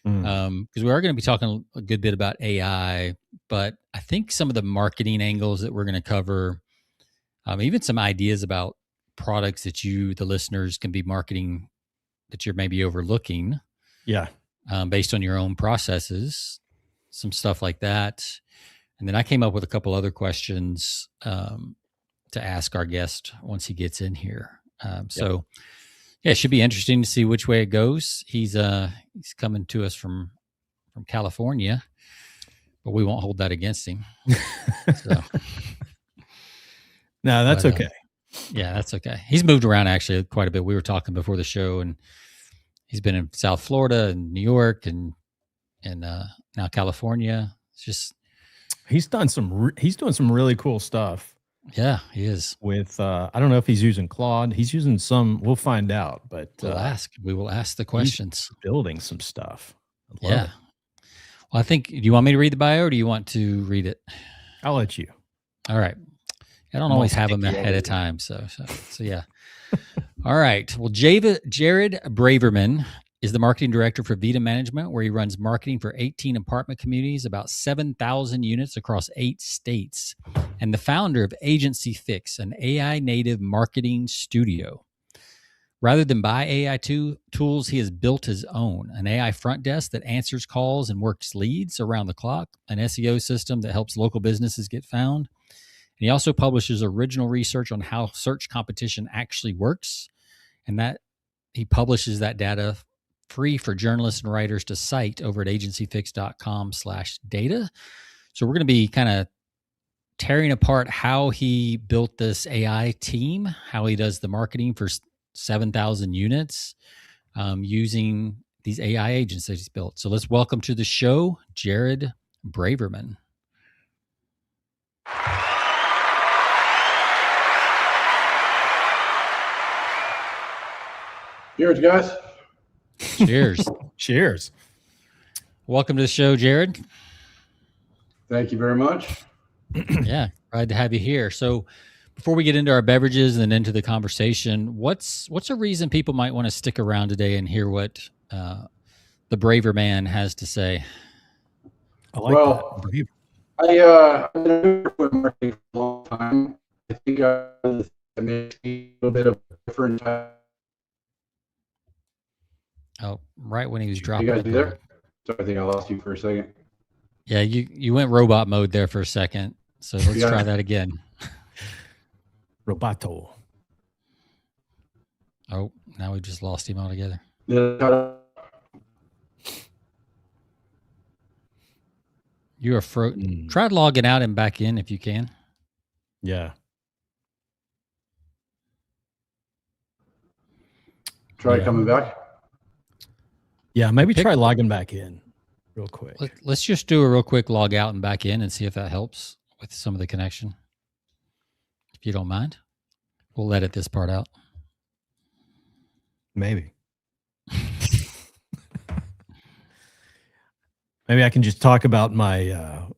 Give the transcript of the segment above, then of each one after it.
Because we are going to be talking a good bit about AI, but I think some of the marketing angles that we're going to cover, even some ideas about products that you, the listeners, can be marketing that you're maybe overlooking. Yeah. Based on your own processes, some stuff like that. And then I came up with a couple other questions to ask our guest once he gets in here. So yeah, it should be interesting to see which way it goes. He's coming to us from California, but we won't hold that against him. So. No, that's okay. Yeah, that's okay. He's moved around actually quite a bit. We were talking before the show, and he's been in South Florida and New York and now California. It's just he's doing some really cool stuff. Yeah, he is. With I don't know if he's using Claude. He's using some. We'll find out. But we will ask the questions. Building some stuff. Yeah. Well, I think. Do you want me to read the bio, or do you want to read it? I'll let you. All right. I don't always have them ahead of time, so yeah. All right. Well, Jared Braverman is the marketing director for Vida Management, where he runs marketing for 18 apartment communities, about 7,000 units across 8 states, and the founder of AgencyFix, an AI native marketing studio. Rather than buy AI tools, he has built his own, an AI front desk that answers calls and works leads around the clock, an SEO system that helps local businesses get found. And he also publishes original research on how search competition actually works, and that he publishes that data free for journalists and writers to cite over at agencyfix.com/data. So we're going to be kind of tearing apart how he built this AI team, how he does the marketing for 7,000 units using these AI agents that he's built. So let's welcome to the show, Jared Braverman. Cheers, guys. Cheers. Cheers. Welcome to the show, Jared. Thank you very much. Yeah, glad to have you here. So before we get into our beverages and into the conversation, what's a reason people might want to stick around today and hear what the Braverman has to say? I like that. I've been doing marketing for a long time. I think it makes me a little bit of a different type. Oh, right when he was dropping. You guys be there? So I think I lost you for a second. Yeah, you went robot mode there for a second. So let's try that again. Roboto. Oh, now we just lost him altogether. You are try logging out and back in if you can. Yeah. Try coming back. Yeah, maybe try logging back in real quick. Let's just do a real quick log out and back in and see if that helps with some of the connection. If you don't mind, we'll edit this part out. Maybe. Maybe I can just talk about my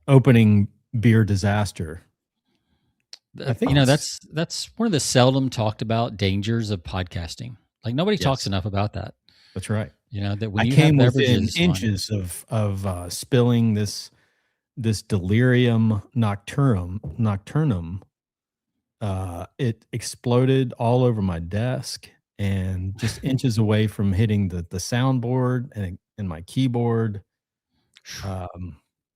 opening beer disaster. I think that's one of the seldom talked about dangers of podcasting. Like nobody talks enough about that. That's right. You know that when I came within inches of spilling this delirium nocturnum. It exploded all over my desk and just inches away from hitting the soundboard and my keyboard. Yeah,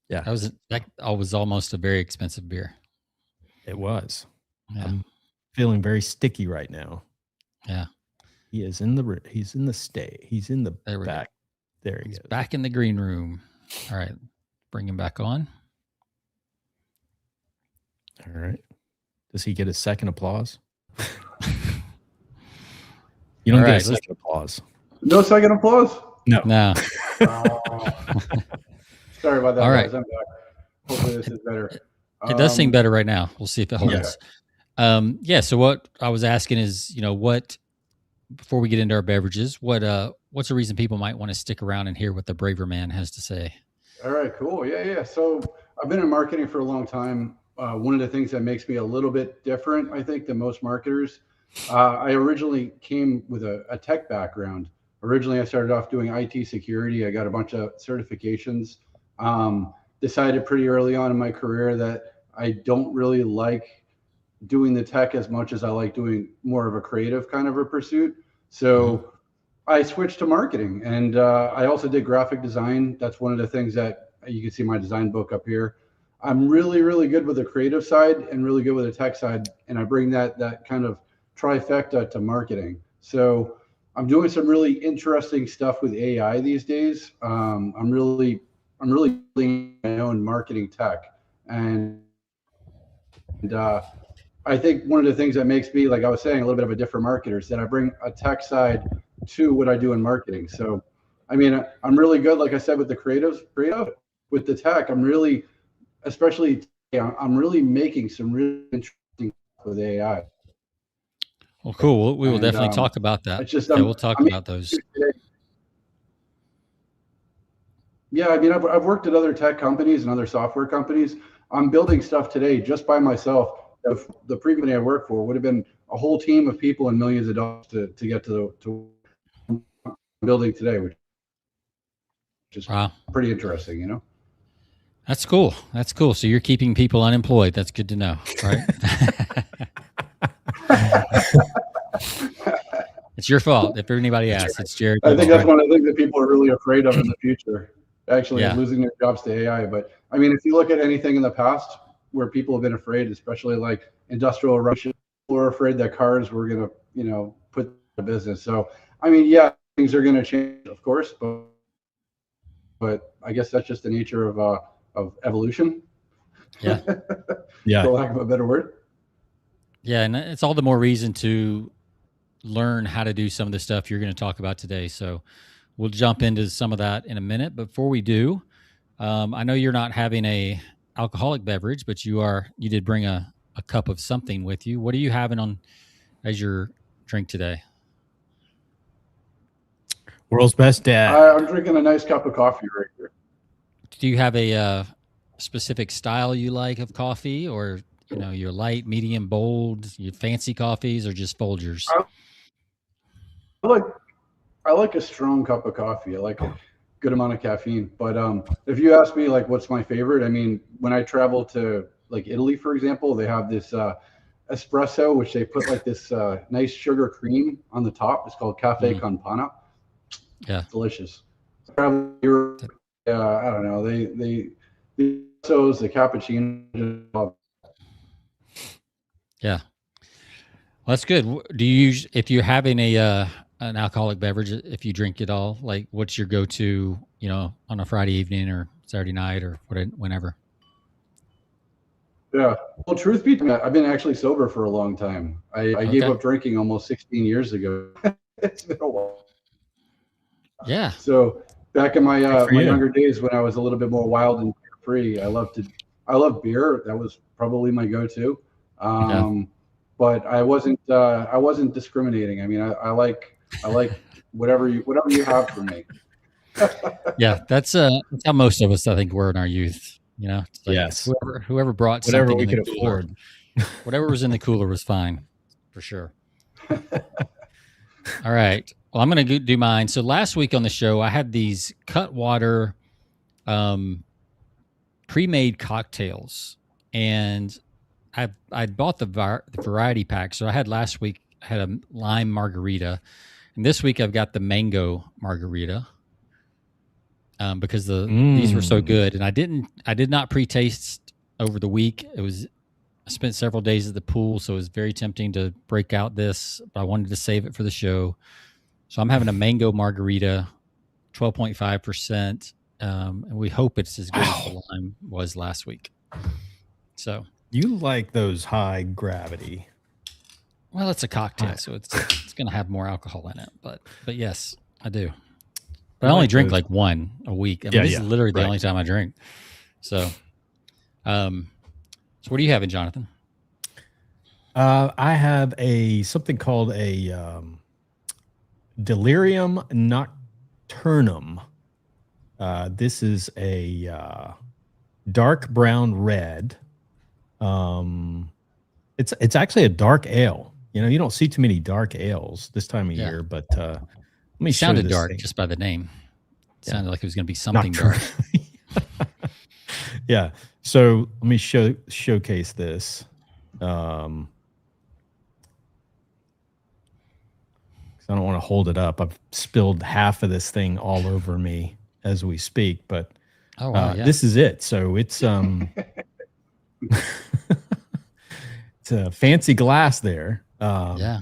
that was almost a very expensive beer. It was. Yeah. I'm feeling very sticky right now. Yeah. He's in the back. There he is. Back in the green room. All right. Bring him back on. All right. Does he get a second applause? You don't get a second applause. No second applause? No. Sorry about that. All right. Guys. I'm back. Hopefully this is better. It does seem better right now. We'll see if it holds. Yeah. So what I was asking is, before we get into our beverages, what's a reason people might want to stick around and hear what the Braverman has to say? All right, cool. Yeah. So I've been in marketing for a long time. One of the things that makes me a little bit different, I think, than most marketers, I originally came with a tech background. Originally, I started off doing IT security. I got a bunch of certifications. Decided pretty early on in my career that I don't really like doing the tech as much as I like doing more of a creative kind of a pursuit. So I switched to marketing, and I also did graphic design. That's one of the things that you can see my design book up here. I'm really, really good with the creative side and really good with the tech side, and I bring that kind of trifecta to marketing. So I'm doing some really interesting stuff with AI these days. I'm really doing my own marketing tech, and I think one of the things that makes me, like I was saying, a little bit of a different marketer is that I bring a tech side to what I do in marketing. So, I mean, I'm really good, like I said, with the creative, with the tech. I'm really, especially, I'm really making some really interesting stuff with AI. Well, cool. We will definitely talk about that. It's just, we'll talk about those. Yeah, I mean, I've worked at other tech companies and other software companies. I'm building stuff today just by myself. If the previous company I worked for would have been a whole team of people and millions of dollars to get to building today, which is pretty interesting, you know? That's cool. That's cool. So you're keeping people unemployed. That's good to know, right? It's your fault. If anybody asks, it's Jared. I think that's one of the things that people are really afraid of in the future, actually, is losing their jobs to AI. But I mean, if you look at anything in the past where people have been afraid, especially like industrial revolution, people were afraid that cars were going to, you know, put the business. So, I mean, yeah, things are going to change, of course, but I guess that's just the nature of evolution. Yeah. Yeah. For lack of a better word. Yeah. And it's all the more reason to learn how to do some of the stuff you're going to talk about today. So we'll jump into some of that in a minute. But before we do, I know you're not having a alcoholic beverage, but you did bring a cup of something with you. What are you having on as your drink today? World's best dad. I'm drinking a nice cup of coffee right here. Do you have a specific style you like of coffee, or you know, your light, medium, bold, your fancy coffees, or just Folgers? I like a strong cup of coffee. I like a good amount of caffeine. But if you ask me, like, what's my favorite? I mean, when I travel to like Italy, for example, they have this espresso, which they put like this nice sugar cream on the top. It's called Cafe con Panna. Yeah, it's delicious. I don't know. The espressos, the cappuccino. Yeah, well, that's good. Do you use, if you're having an alcoholic beverage, if you drink it all, like what's your go-to, you know, on a Friday evening or Saturday night or whenever? Yeah. Well, truth be told, I've been actually sober for a long time. I gave up drinking almost 16 years ago. It's been a while. Yeah. So back in my my younger days, when I was a little bit more wild and free, I loved beer. That was probably my go-to. But I wasn't discriminating. I mean, I like whatever you have for me. Yeah, that's how most of us, I think, were in our youth. You know, like yes. Whoever brought whatever something we could afford, whatever was in the cooler was fine, for sure. All right. Well, I'm going to do mine. So last week on the show, I had these Cutwater pre-made cocktails, and I bought the variety pack. So I had last week, I had a lime margarita, and this week I've got the mango margarita. Because these were so good, and I did not pre-taste over the week. I spent several days at the pool, so it was very tempting to break out this, but I wanted to save it for the show. So I'm having a mango margarita, 12.5%, and we hope it's as good as the lime was last week. So you like those high gravity? Well, it's a cocktail, so it's going to have more alcohol in it, but yes, I do. But I only drink like one a week. I mean, this is literally the only time I drink. So, so what are you having, Jonathan? I have something called a Delirium Nocturnum. This is a dark brown red. It's actually a dark ale. You know, you don't see too many dark ales this time of year, but It sounded dark just by the name. It sounded like it was going to be something dark. Yeah. So let me showcase this. I don't want to hold it up. I've spilled half of this thing all over me as we speak, but this is it. So it's it's a fancy glass there. Yeah.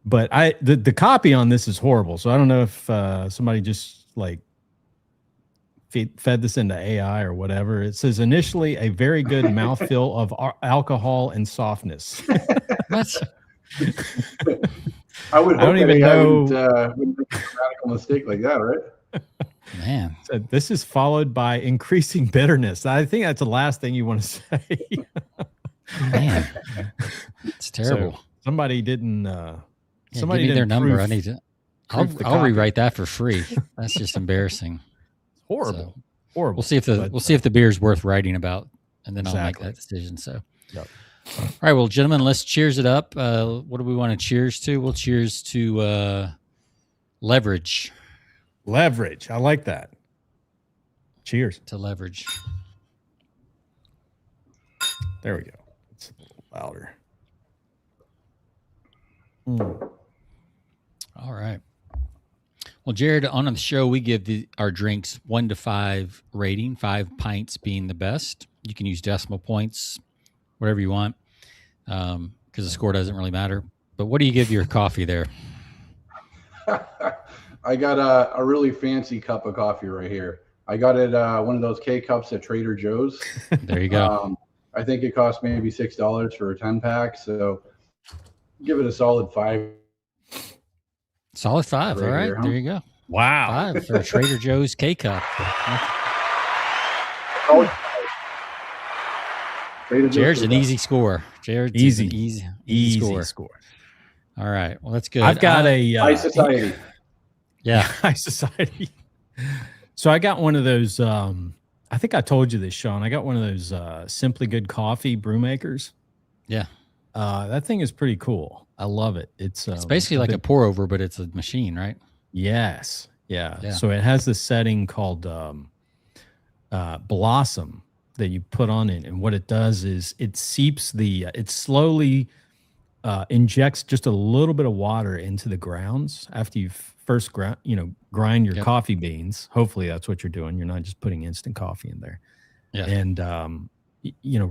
But the copy on this is horrible. So I don't know if somebody just like fed this into AI or whatever. It says initially a very good mouthfeel of alcohol and softness. What? I would hope don't even know. Wouldn't make a radical mistake like that, right? Man. So this is followed by increasing bitterness. I think that's the last thing you want to say. Man, it's terrible. So somebody didn't. Somebody give me their number. I need to. I'll rewrite that for free. That's just embarrassing. Horrible. So, Horrible. We'll see if the beer is worth writing about, and then I'll make that decision. So. Yep. All right, well, gentlemen, let's cheers it up. What do we want to cheers to? We'll cheers to leverage. Leverage. I like that. Cheers. To leverage. There we go. It's a little louder. All right. Well, Jared, on the show, we give our drinks 1 to 5 rating, 5 pints being the best. You can use decimal points, whatever you want, because the score doesn't really matter. But what do you give your coffee there? I got a really fancy cup of coffee right here. I got it one of those K-cups at Trader Joe's. There you go. I think it cost maybe $6 for a 10-pack. So give it a solid 5. Solid 5. All right. Here, huh? There you go. Wow. 5 for a Trader Joe's K-cup. Jared's an easy score. Jared's easy score. All right. Well, that's good. I've got a High Society. Yeah. High Society. So I got one of those. I think I told you this, Sean. I got one of those Simply Good Coffee brew makers. Yeah. That thing is pretty cool. I love it. It's basically like a pour over, but it's a machine, right? Yes. Yeah. So it has this setting called Blossom that you put on it, and what it does is it seeps it slowly injects just a little bit of water into the grounds after you first grind your coffee beans. Hopefully that's what you're doing. You're not just putting instant coffee in there. Yeah. And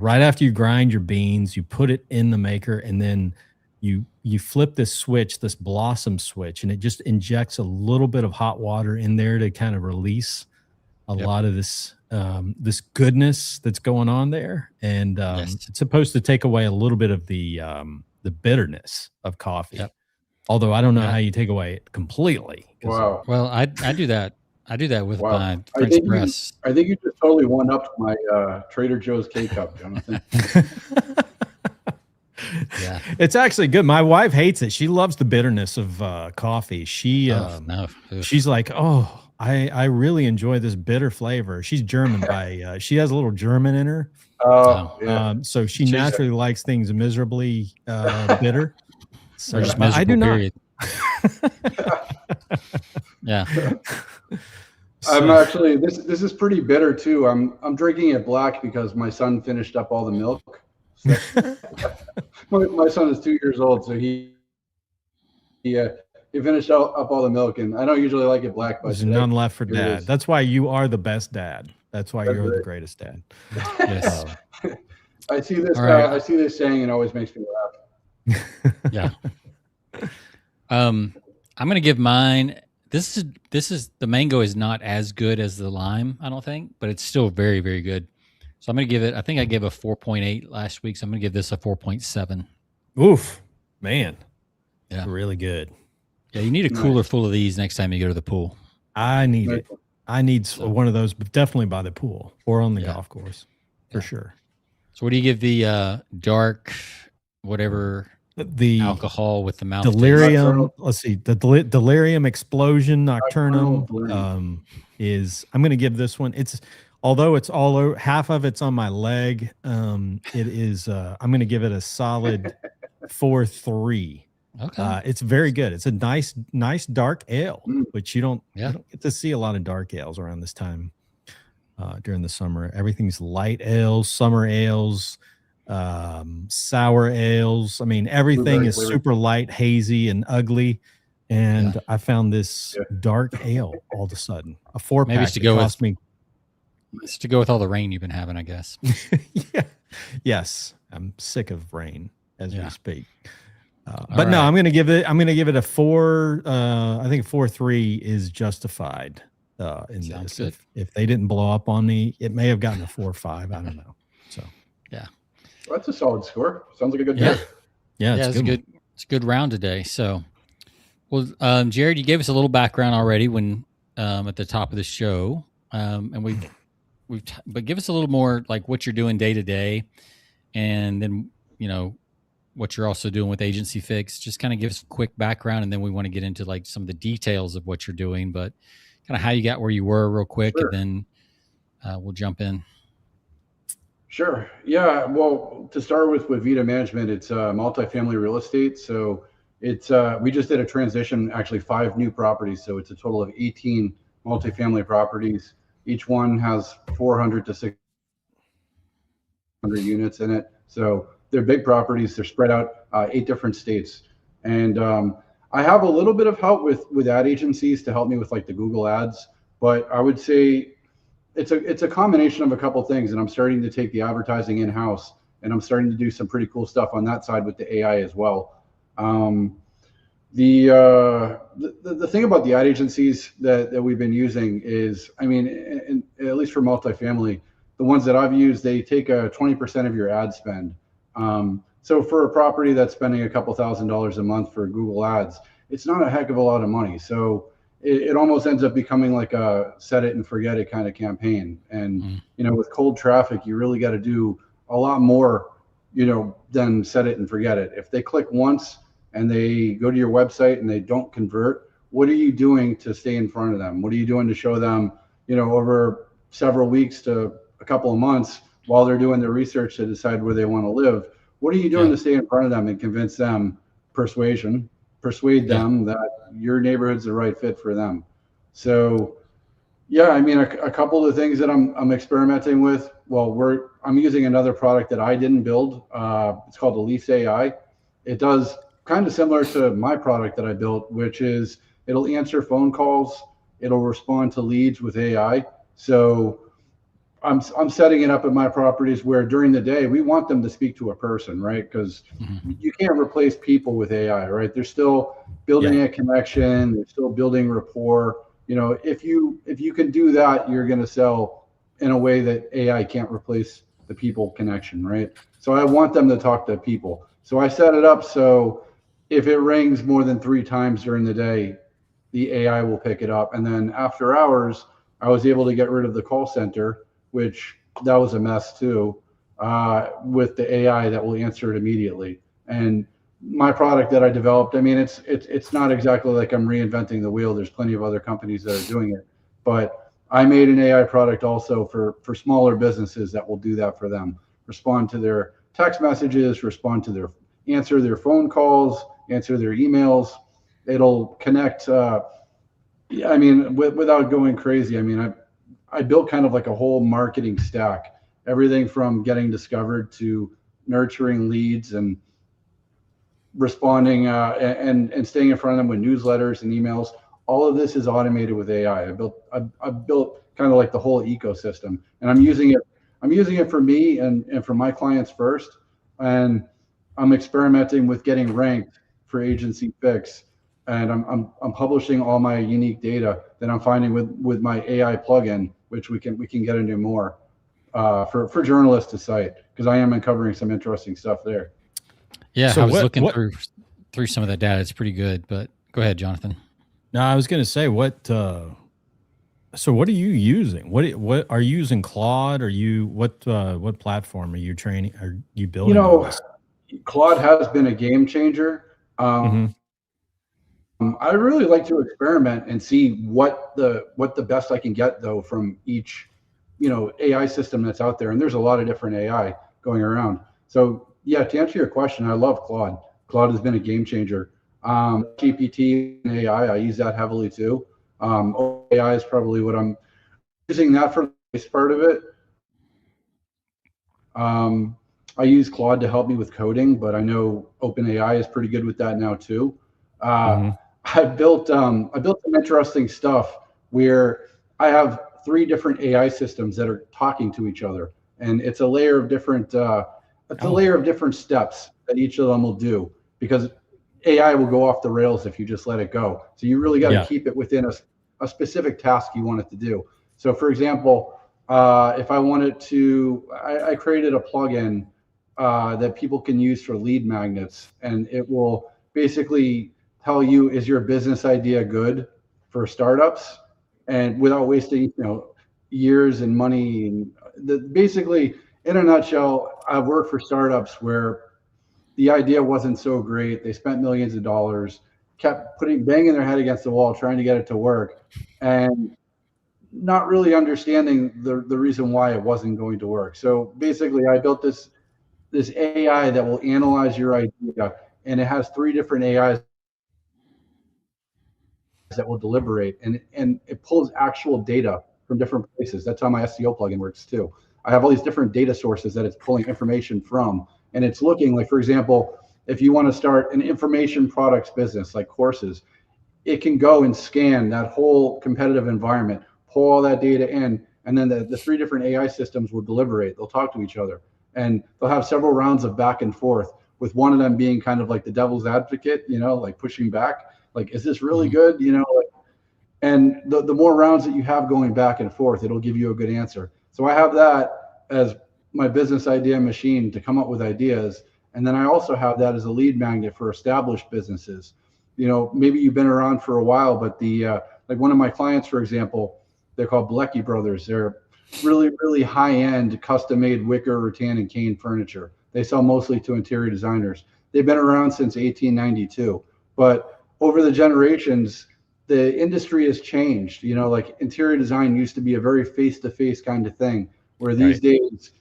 right after you grind your beans, you put it in the maker, and then you flip this switch, this Blossom switch, and it just injects a little bit of hot water in there to kind of release a lot of this this goodness that's going on there. And it's supposed to take away a little bit of the bitterness of coffee. Yep. Although I don't know how you take away it completely. Wow. Well, I do that. I do that with my French press. I think you just totally one-upped my Trader Joe's K-cup, Jonathan. Yeah, it's actually good. My wife hates it. She loves the bitterness of coffee. She's like, oh, I really enjoy this bitter flavor. She's German by she has a little German in her. Oh, yeah. So she naturally likes things miserably bitter. So I do not. Yeah. I'm actually this is pretty bitter too. I'm drinking it black because my son finished up all the milk. So, my son is 2 years old, so he finished up all the milk, and I don't usually like it black, but there's none left for Dad. That's why you are the best dad. That's why you're the greatest dad. Yes. I see this. I see this saying, and it always makes me laugh. Yeah. I'm gonna give mine. This is the mango is not as good as the lime, I don't think, but it's still very, very good. So I'm gonna give it. I think I gave a 4.8 last week, so I'm gonna give this a 4.7. Oof, man. Yeah, really good. Yeah, you need a cooler full of these next time you go to the pool. I need it. I need one of those, but definitely by the pool or on the golf course for sure. So what do you give the dark, whatever, the alcohol with the mouth delirium? Let's see, the delirium explosion nocturnum is. I'm going to give this one. Although it's all over, half of it's on my leg. It is. I'm going to give it a solid 4.3. Okay. It's very good. It's a nice dark ale, which you don't get to see a lot of dark ales around this time during the summer. Everything's light ales, summer ales, sour ales. I mean, everything is super light, hazy, and ugly. And I found this dark ale all of a sudden, a 4-pack that cost me. It's to go with all the rain you've been having, I guess. Yeah. Yes. I'm sick of rain as we speak. But right. no, I'm going to give it a 4. I think 4.3 is justified in Sounds this. good. If they didn't blow up on me, it may have gotten a 4.5. I don't know. So well, that's a solid score. Sounds like a good day. Yeah, it's good. It's a good round today. So, well, Jared, you gave us a little background already when at the top of the show, and but give us a little more like what you're doing day to day, and then what you're also doing with AgencyFix. Just kind of give us a quick background, and then we want to get into like some of the details of what you're doing, but kind of how you got where you were real quick, and then we'll jump in. Sure. Yeah. Well, to start with Vida Management, it's multifamily real estate. So it's we just did a transition, actually 5 new properties. So it's a total of 18 multifamily properties. Each one has 400 to 600 units in it. So they're big properties. They're spread out 8 different states. And I have a little bit of help with ad agencies to help me with like the Google ads, but I would say it's a combination of a couple of things. And I'm starting to take the advertising in-house, and I'm starting to do some pretty cool stuff on that side with the AI as well. The thing about the ad agencies that we've been using is, I mean, at least for multifamily, the ones that I've used, they take 20% of your ad spend. So for a property that's spending a couple $1,000s a month for Google ads, it's not a heck of a lot of money. So it almost ends up becoming like a set it and forget it kind of campaign. And, with cold traffic, you really got to do a lot more, than set it and forget it. If they click once and they go to your website and they don't convert, what are you doing to stay in front of them? What are you doing to show them, over several weeks to a couple of months while they're doing their research to decide where they want to live? What are you doing to stay in front of them and convince them, persuade them that your neighborhood's the right fit for them? So, I mean, a couple of the things that I'm experimenting with. Well, I'm using another product that I didn't build. It's called Elise AI. It does kind of similar to my product that I built, which is it'll answer phone calls. It'll respond to leads with AI. So I'm setting it up at my properties where during the day we want them to speak to a person, right? Because you can't replace people with AI, right? They're still building a connection. They're still building rapport. If you can do that, you're going to sell in a way that AI can't replace the people connection, right? So I want them to talk to people. So I set it up so if it rings more than 3 times during the day, the AI will pick it up. And then after hours, I was able to get rid of the call center, which that was a mess too, with the AI that will answer it immediately. And my product that I developed, I mean, it's not exactly like I'm reinventing the wheel. There's plenty of other companies that are doing it, but I made an AI product also for smaller businesses that will do that for them. Respond to their text messages, answer their phone calls, answer their emails. It'll connect. I mean, without going crazy, I mean, I built kind of like a whole marketing stack, everything from getting discovered to nurturing leads and responding and staying in front of them with newsletters and emails. All of this is automated with AI. I built kind of like the whole ecosystem, and I'm using it for me and for my clients first. And I'm experimenting with getting ranked for AgencyFix, and I'm publishing all my unique data that I'm finding with my AI plugin, which we can get into more for journalists to cite, because I am uncovering some interesting stuff there. Yeah, so I was looking through some of that data. It's pretty good, but go ahead, Jonathan. No, I was going to say so what are you using? What are you using? Claude? What platform are you training? Are you building? Claude has been a game changer. I really like to experiment and see what the best I can get though from each, AI system that's out there. And there's a lot of different AI going around. So yeah, to answer your question, I love Claude. Claude has been a game changer. GPT and AI, I use that heavily too. AI is probably what I'm using that for the most part of it. I use Claude to help me with coding, but I know OpenAI is pretty good with that now too. I built some interesting stuff where I have 3 different AI systems that are talking to each other, and it's a layer of different layer of different steps that each of them will do, because AI will go off the rails if you just let it go. So you really got to keep it within a specific task you want it to do. So for example, if I wanted to, I created a plugin that people can use for lead magnets, and it will basically tell you, is your business idea good for startups, and without wasting years and money. And basically, in a nutshell, I've worked for startups where the idea wasn't so great. They spent millions of dollars, kept banging their head against the wall, trying to get it to work, and not really understanding the reason why it wasn't going to work. So basically, I built this AI that will analyze your idea, and it has 3 different AIs that will deliberate, and it pulls actual data from different places. That's how my SEO plugin works too. I have all these different data sources that it's pulling information from, and it's looking like, for example, if you want to start an information products business like courses, it can go and scan that whole competitive environment, pull all that data in, and then the 3 different AI systems will deliberate. They'll talk to each other, and they'll have several rounds of back and forth, with one of them being kind of like the devil's advocate, like pushing back, like, is this really good? And the more rounds that you have going back and forth, it'll give you a good answer. So I have that as my business idea machine to come up with ideas. And then I also have that as a lead magnet for established businesses. Maybe you've been around for a while, but like one of my clients, for example, they're called Blecky Brothers. They're really, really high-end custom-made wicker, rattan, and cane furniture. They sell mostly to interior designers. They've been around since 1892. But over the generations, the industry has changed. Like interior design used to be a very face-to-face kind of thing, where these days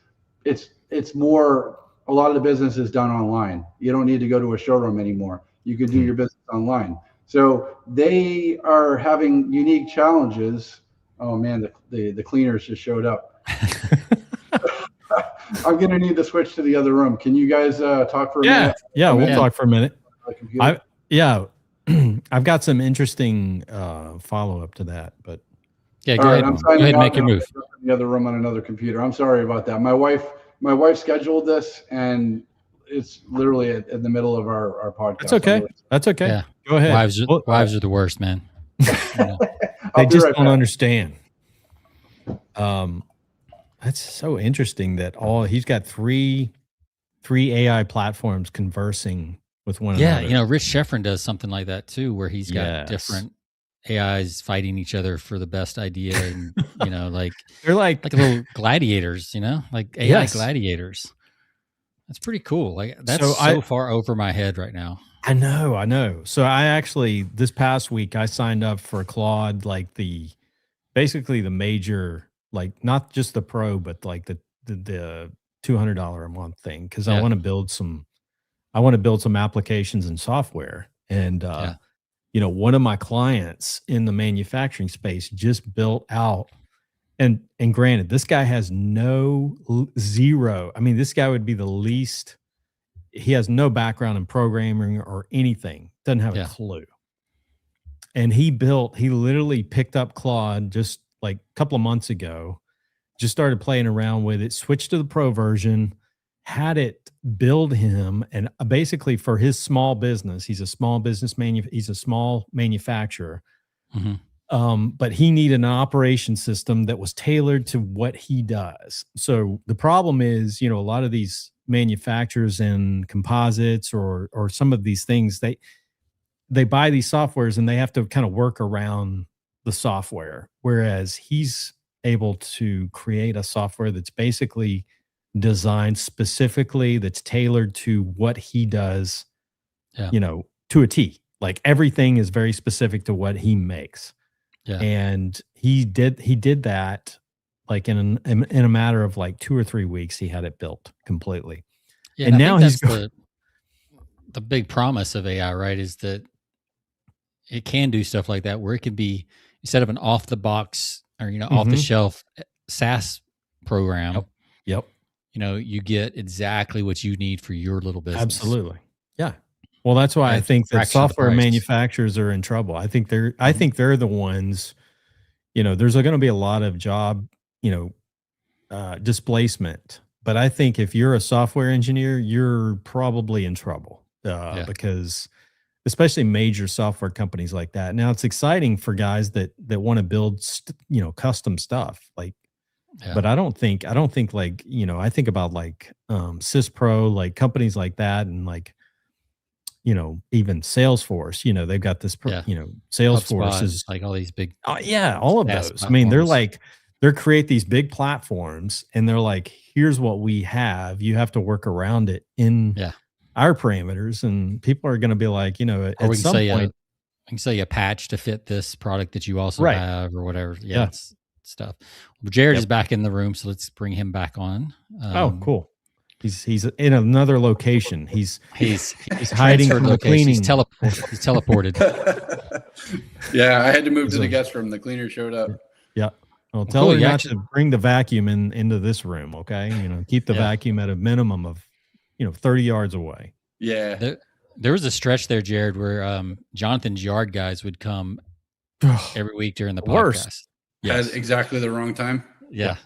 it's more, a lot of the business is done online. You don't need to go to a showroom anymore. You can do your business online. So they are having unique challenges. Oh man, the cleaners just showed up. I'm gonna need to switch to the other room. Can you guys talk for a minute? Yeah, we'll talk for a minute. I've got some interesting follow-up to that, but yeah, go ahead. Go ahead and make your move. The other room on another computer. I'm sorry about that. My wife scheduled this, and it's literally in the middle of our podcast. That's okay. That's okay. Yeah. Go ahead. Wives are the worst, man. They just don't understand. That's so interesting that he's got three AI platforms conversing with one another. Yeah, Rich Sheffrin does something like that too, where he's got different AIs fighting each other for the best idea, and like they're like little gladiators, like AI gladiators. That's pretty cool. Like that's so far over my head right now. I know. So I actually, this past week, I signed up for Claude, like basically the major, like not just the pro, but like the $200 a month thing, because I want to build some applications and software. And one of my clients in the manufacturing space just built out, and granted, this guy has zero. I mean, this guy would be the least. He has no background in programming or anything. Doesn't have a clue. And he literally picked up Claude just like a couple of months ago, just started playing around with it, switched to the pro version, had it build him, and basically for his small business, he's a small business he's a small manufacturer. But he needed an operation system that was tailored to what he does. So the problem is, a lot of these manufacturers and composites or some of these things, they buy these softwares and they have to kind of work around the software, whereas he's able to create a software that's basically designed specifically, that's tailored to what he does, to a T. Like everything is very specific to what he makes. And he did that like in a matter of like 2 or 3 weeks. He had it built completely. And now he's the big promise of AI, right? Is that it can do stuff like that where it can be, instead of an off the box or, off the shelf SaaS program. Yep. You get exactly what you need for your little business. Absolutely. Yeah. Well, that's why I think that software manufacturers are in trouble. I think they're the ones, there's going to be a lot of job, displacement. But I think if you're a software engineer, you're probably in trouble because especially major software companies like that. Now it's exciting for guys that want to build, custom stuff but I don't think like, I think about like SysPro, like companies like that. And like, even Salesforce, they've got this, Salesforce HubSpot, is like all these big, all of those. Platforms. I mean, they're create these big platforms and they're like, here's what we have. You have to work around it in our parameters. And people are going to be like, at some point, I can say a patch to fit this product that you also have or whatever. Yeah. It's stuff. Well, Jared is back in the room, so let's bring him back on. Oh, cool. He's in another location. He's hiding from the cleaning. He's teleported. Yeah, I had to move to the guest room. The cleaner showed up. Yeah. Well, tell her not to bring the vacuum into this room, okay? Keep the vacuum at a minimum of 30 yards away. Yeah. There was a stretch there, Jared, where Jonathan's yard guys would come every week during the podcast. Worst. Yes. At exactly the wrong time. Yeah.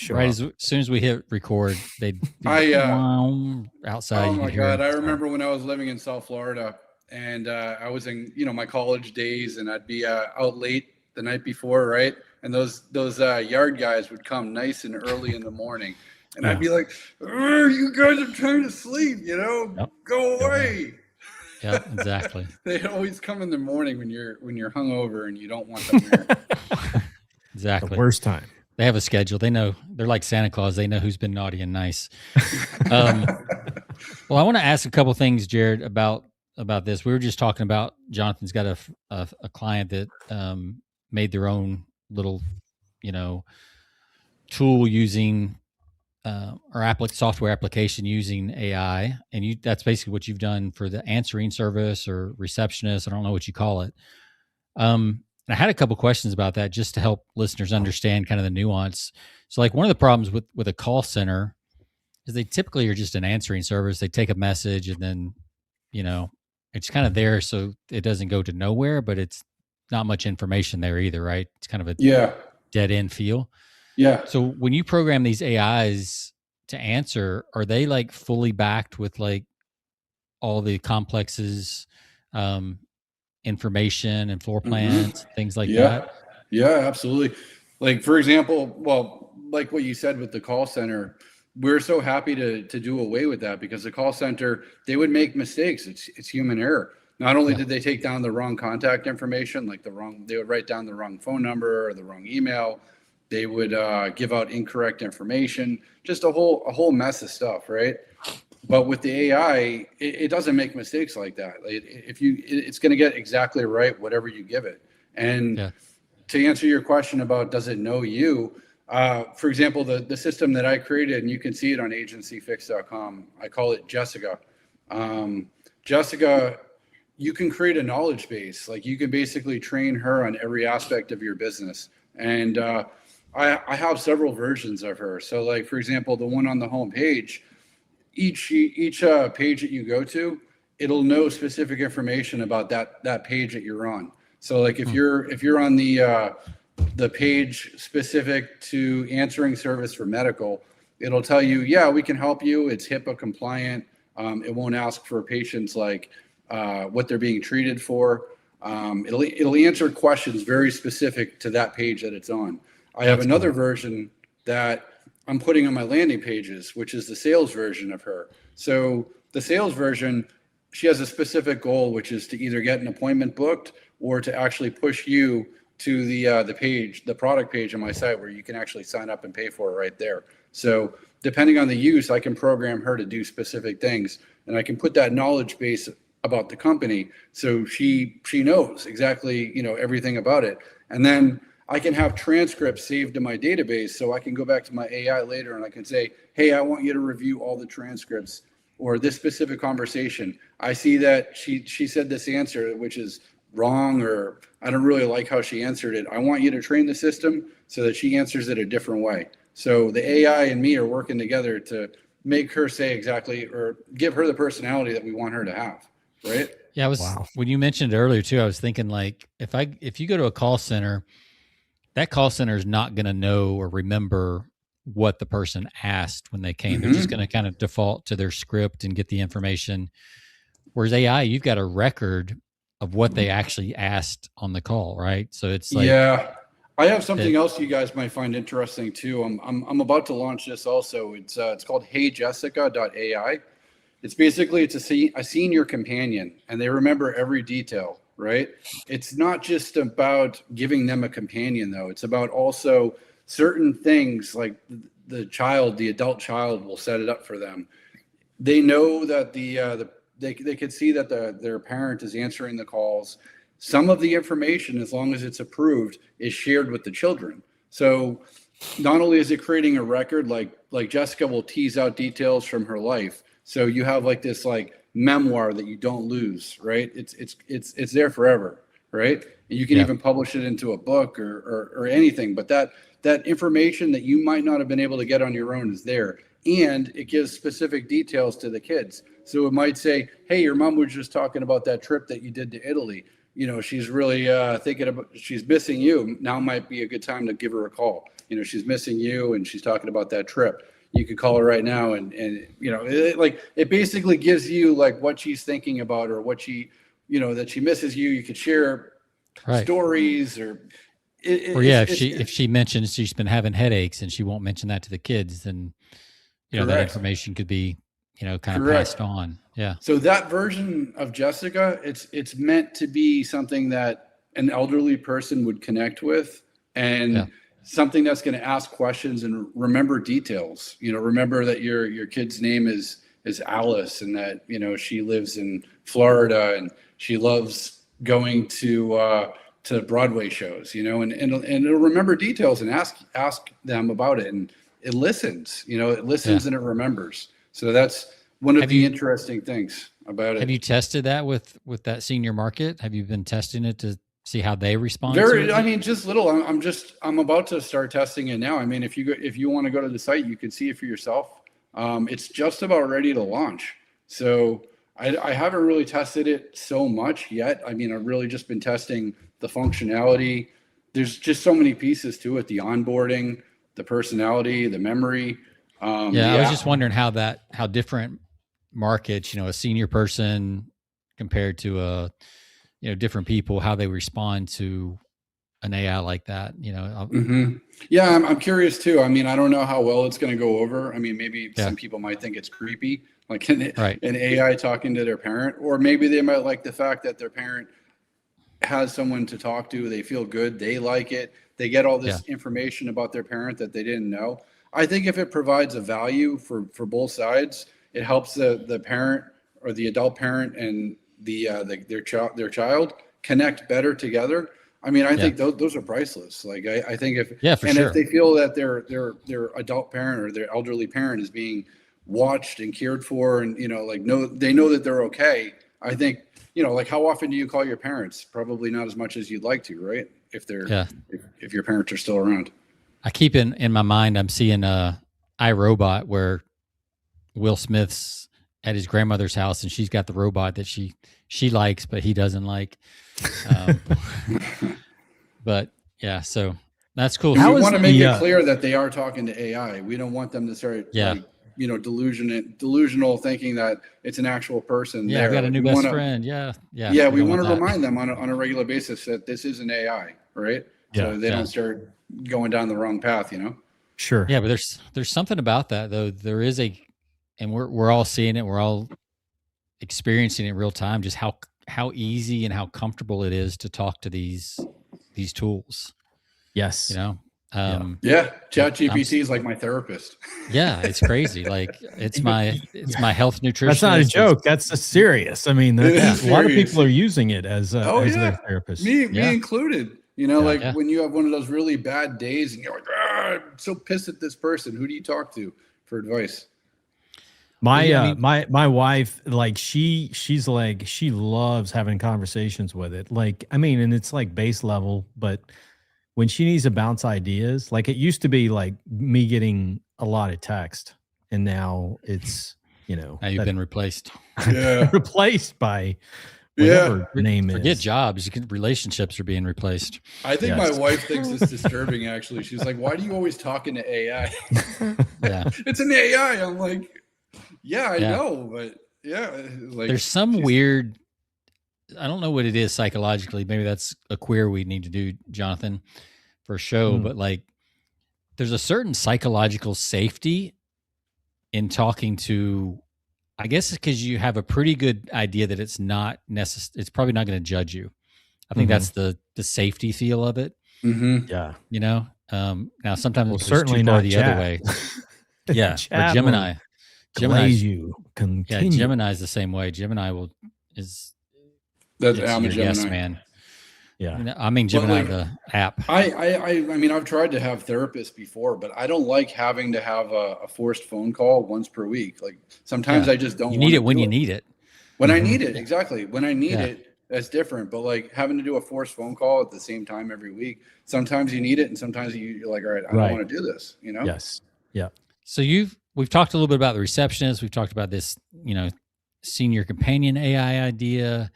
Right as soon as we hit record, they'd outside. Oh my God. I remember when I was living in South Florida and I was in, my college days and I'd be out late the night before, right? And those yard guys would come nice and early in the morning. And I'd be like, you guys are trying to sleep, go away. Yeah, exactly. They always come in the morning when you're hungover and you don't want them there. Exactly. The worst time. They have a schedule. They know. They're like Santa Claus. They know who's been naughty and nice. Well, I want to ask a couple things, Jared, about this. We were just talking about Jonathan's got a client that made their own little, tool using software application using AI, and that's basically what you've done for the answering service or receptionist. I don't know what you call it. And I had a couple questions about that just to help listeners understand kind of the nuance. So like one of the problems with a call center is they typically are just an answering service. They take a message and then, it's kind of there so it doesn't go to nowhere, but it's not much information there either, right? It's kind of a dead end feel. Yeah. So when you program these AIs to answer, are they like fully backed with like all the complexes, information and floor plans, things like that? Yeah, absolutely. Like for example, well, like what you said with the call center, we're so happy to do away with that because the call center, they would make mistakes. It's human error. Not only did they take down the wrong contact information, like they would write down the wrong phone number or the wrong email. They would give out incorrect information, just a whole mess of stuff, right? But with the AI, it doesn't make mistakes like that. It's going to get exactly right whatever you give it. And to answer your question about does it know you, for example, the system that I created, and you can see it on AgencyFix.com, I call it Jessica. Jessica, you can create a knowledge base. Like you can basically train her on every aspect of your business. And I have several versions of her. So like, for example, the one on the home page, each page that you go to, it'll know specific information about that page that you're on. So like if you're on the page specific to answering service for medical, it'll tell you, yeah, we can help you. It's HIPAA compliant. It won't ask for patients like what they're being treated for. It'll answer questions very specific to that page that it's on. I have another version that I'm putting on my landing pages, which is the sales version of her. So the sales version, she has a specific goal, which is to either get an appointment booked or to actually push you to the product page on my site where you can actually sign up and pay for it right there. So depending on the use, I can program her to do specific things, and I can put that knowledge base about the company so she knows exactly everything about it. And then I can have transcripts saved to my database, so I can go back to my AI later and I can say, hey, I want you to review all the transcripts or this specific conversation. I see that she said this answer, which is wrong, or I don't really like how she answered it. I want you to train the system so that she answers it a different way. So the AI and me are working together to make her say exactly, or give her the personality that we want her to have. Right. Yeah. When you mentioned it earlier too, I was thinking like, if you go to a call center, that call center is not going to know or remember what the person asked when they came. They're just going to kind of default to their script and get the information. Whereas AI, you've got a record of what they actually asked on the call, right? So it's like, yeah, I have something else you guys might find interesting too. I'm about to launch this also. It's called HeyJessica.ai. It's basically a senior companion, and they remember every detail, right? It's not just about giving them a companion though. It's about also certain things like the adult child will set it up for them. They know that they could see that their parent is answering the calls. Some of the information, as long as it's approved, is shared with the children. So not only is it creating a record, like Jessica will tease out details from her life. So you have like this like memoir that you don't lose, right? It's there forever, right? And you can even publish it into a book or anything. But that information that you might not have been able to get on your own is there. And it gives specific details to the kids. So it might say, hey, your mom was just talking about that trip that you did to Italy. You know, she's really she's missing you. Now might be a good time to give her a call. You know, she's missing you and she's talking about that trip. You could call her right now and you know, it basically gives you like what she's thinking about, or what she, you know, that she misses you. You could share stories if she mentions she's been having headaches and she won't mention that to the kids, then, you know, that information could be, you know, kind of passed on. Yeah. So that version of Jessica, it's meant to be something that an elderly person would connect with, and something that's going to ask questions and remember details. You know, remember that your kid's name is Alice, and that, you know, she lives in Florida and she loves going to Broadway shows, you know, and it'll remember details and ask them about it, and it listens, you know, it listens and it remembers. So that's one of the interesting things about it. Have you tested that with that senior market? Have you been testing it to see how they respond to it? I mean, just little. I'm about to start testing it now. I mean, if you want to go to the site, you can see it for yourself. It's just about ready to launch. So I haven't really tested it so much yet. I mean, I've really just been testing the functionality. There's just so many pieces to it: the onboarding, the personality, the memory. I was just wondering how different markets, you know, a senior person compared to different people, how they respond to an AI like that, you know. Yeah, I'm curious too. I mean, I don't know how well it's going to go over. I mean, maybe some people might think it's creepy, like an AI talking to their parent, or maybe they might like the fact that their parent has someone to talk to. They feel good. They like it. They get all this information about their parent that they didn't know. I think if it provides a value for both sides, it helps the parent or the adult parent and their child connect better together. I mean, I think those are priceless. Like I think if they feel that their adult parent or their elderly parent is being watched and cared for, and, you know, like they know that they're okay. I think, you know, like, how often do you call your parents? Probably not as much as you'd like to, right? If if your parents are still around. I keep in my mind, I'm seeing iRobot, where Will Smith's at his grandmother's house and she's got the robot that she likes, but he doesn't like. But yeah, so that's cool. We want to make it clear that they are talking to AI. We don't want them to start delusional thinking that it's an actual person. Yeah, I've got a new best friend. Yeah. We want to remind them on a regular basis that this is an AI, right? So they don't start going down the wrong path, you know? Sure. Yeah, but there's something about that though. There is and we're all seeing it. We're all experiencing it in real time, just how easy and how comfortable it is to talk to these tools. Yes. You know? ChatGPT is like my therapist. Yeah, it's crazy. Like it's my health nutritionist. That's not a joke. That's serious. I mean, a lot of people are using it as their therapist. Me included. You know, when you have one of those really bad days and you're like, I'm so pissed at this person. Who do you talk to for advice? My wife, like she's like, she loves having conversations with it. Like, I mean, and it's like base level, but when she needs to bounce ideas, like it used to be like me getting a lot of text, and now it's, now you've been replaced. Replaced by whatever name is. Forget jobs. Relationships are being replaced. I think my wife thinks it's disturbing, actually. She's like, why do you always talk into AI? Yeah. It's an AI. I'm like, I know, but like there's some weird, I don't know what it is psychologically. Maybe that's a queer we need to do, Jonathan, for a show, but like there's a certain psychological safety in talking to, I guess it's because you have a pretty good idea that it's not necessary. It's probably not going to judge you. I think that's the safety feel of it. Yeah. You know, now sometimes it's certainly not the other way. Yeah. Or Gemini. You continue. Yeah, Gemini's the same way. Gemini I'm a Gemini. Yes, man. Yeah. You know, I mean, Gemini, the app. I mean, I've tried to have therapists before, but I don't like having to have a forced phone call once per week. Like sometimes I just don't. You need it when you need it. When I need it, exactly. When I need it, that's different. But like having to do a forced phone call at the same time every week, sometimes you need it, and sometimes you're like, all right, I don't want to do this. You know? Yes. Yeah. So we've talked a little bit about the receptionist. We've talked about this, senior companion AI idea.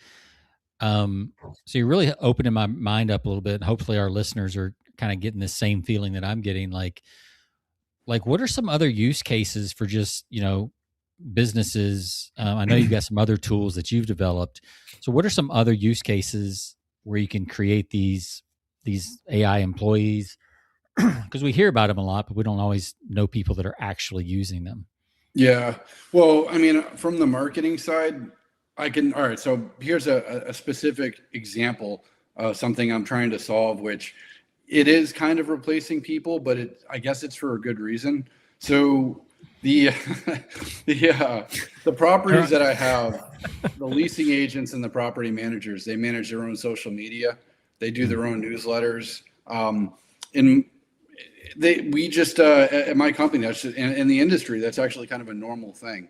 So you're really opening my mind up a little bit. Hopefully our listeners are kind of getting the same feeling that I'm getting. Like what are some other use cases for just, businesses? I know you've got some other tools that you've developed. So what are some other use cases where you can create these AI employees? Because we hear about them a lot, but we don't always know people that are actually using them. Yeah. Well, I mean, from the marketing side, all right, so here's a specific example of something I'm trying to solve, which it is kind of replacing people, but I guess it's for a good reason. So the properties that I have, the leasing agents and the property managers, they manage their own social media. They do their own newsletters. We just at my company, that's just, in the industry, that's actually kind of a normal thing.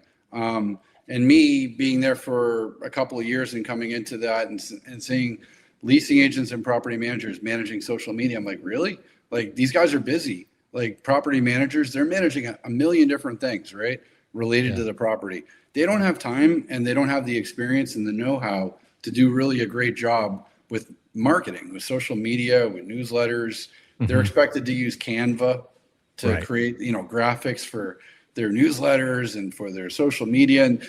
And me being there for a couple of years and coming into that and seeing leasing agents and property managers managing social media, I'm like, really? Like these guys are busy. Like property managers, they're managing a million different things, right? Related to the property. They don't have time and they don't have the experience and the know-how to do really a great job with marketing, with social media, with newsletters. They're expected to use Canva to create, graphics for their newsletters and for their social media. And,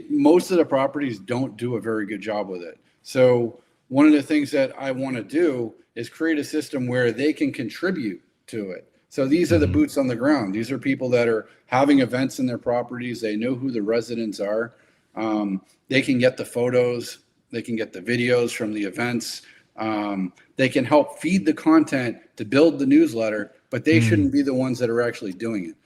most of the properties don't do a very good job with it. So one of the things that I want to do is create a system where they can contribute to it. So these are the boots on the ground. These are people that are having events in their properties. They know who the residents are. They can get the photos. They can get the videos from the events. They can help feed the content to build the newsletter, but they shouldn't be the ones that are actually doing it.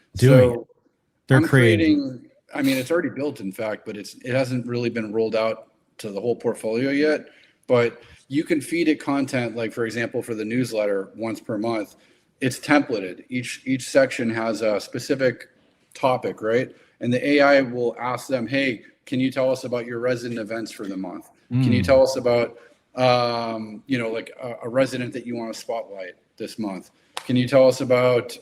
They're creating. I mean, it's already built, in fact, but it hasn't really been rolled out to the whole portfolio yet. But you can feed it content, like for example, for the newsletter once per month. It's templated. Each section has a specific topic, right? And the AI will ask them, "Hey, can you tell us about your resident events for the month? Can you tell us about like a resident that you want to spotlight this month? Can you tell us about,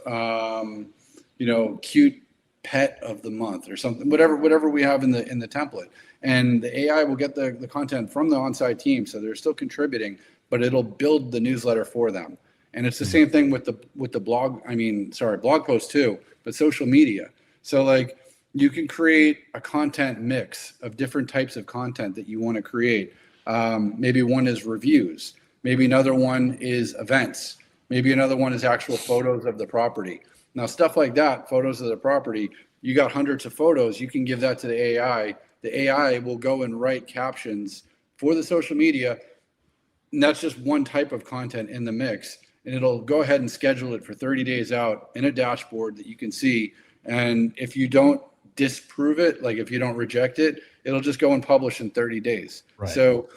cute pet of the month or something, whatever we have in the template." And the AI will get the content from the on-site team. So they're still contributing, but it'll build the newsletter for them. And it's the same thing with the blog post too, but social media. So like you can create a content mix of different types of content that you want to create. Maybe one is reviews. Maybe another one is events. Maybe another one is actual photos of the property. Now, stuff like that, photos of the property, you got hundreds of photos. You can give that to the AI. The AI will go and write captions for the social media. And that's just one type of content in the mix. And it'll go ahead and schedule it for 30 days out in a dashboard that you can see. And if you don't disprove it, like if you don't reject it, it'll just go and publish in 30 days. So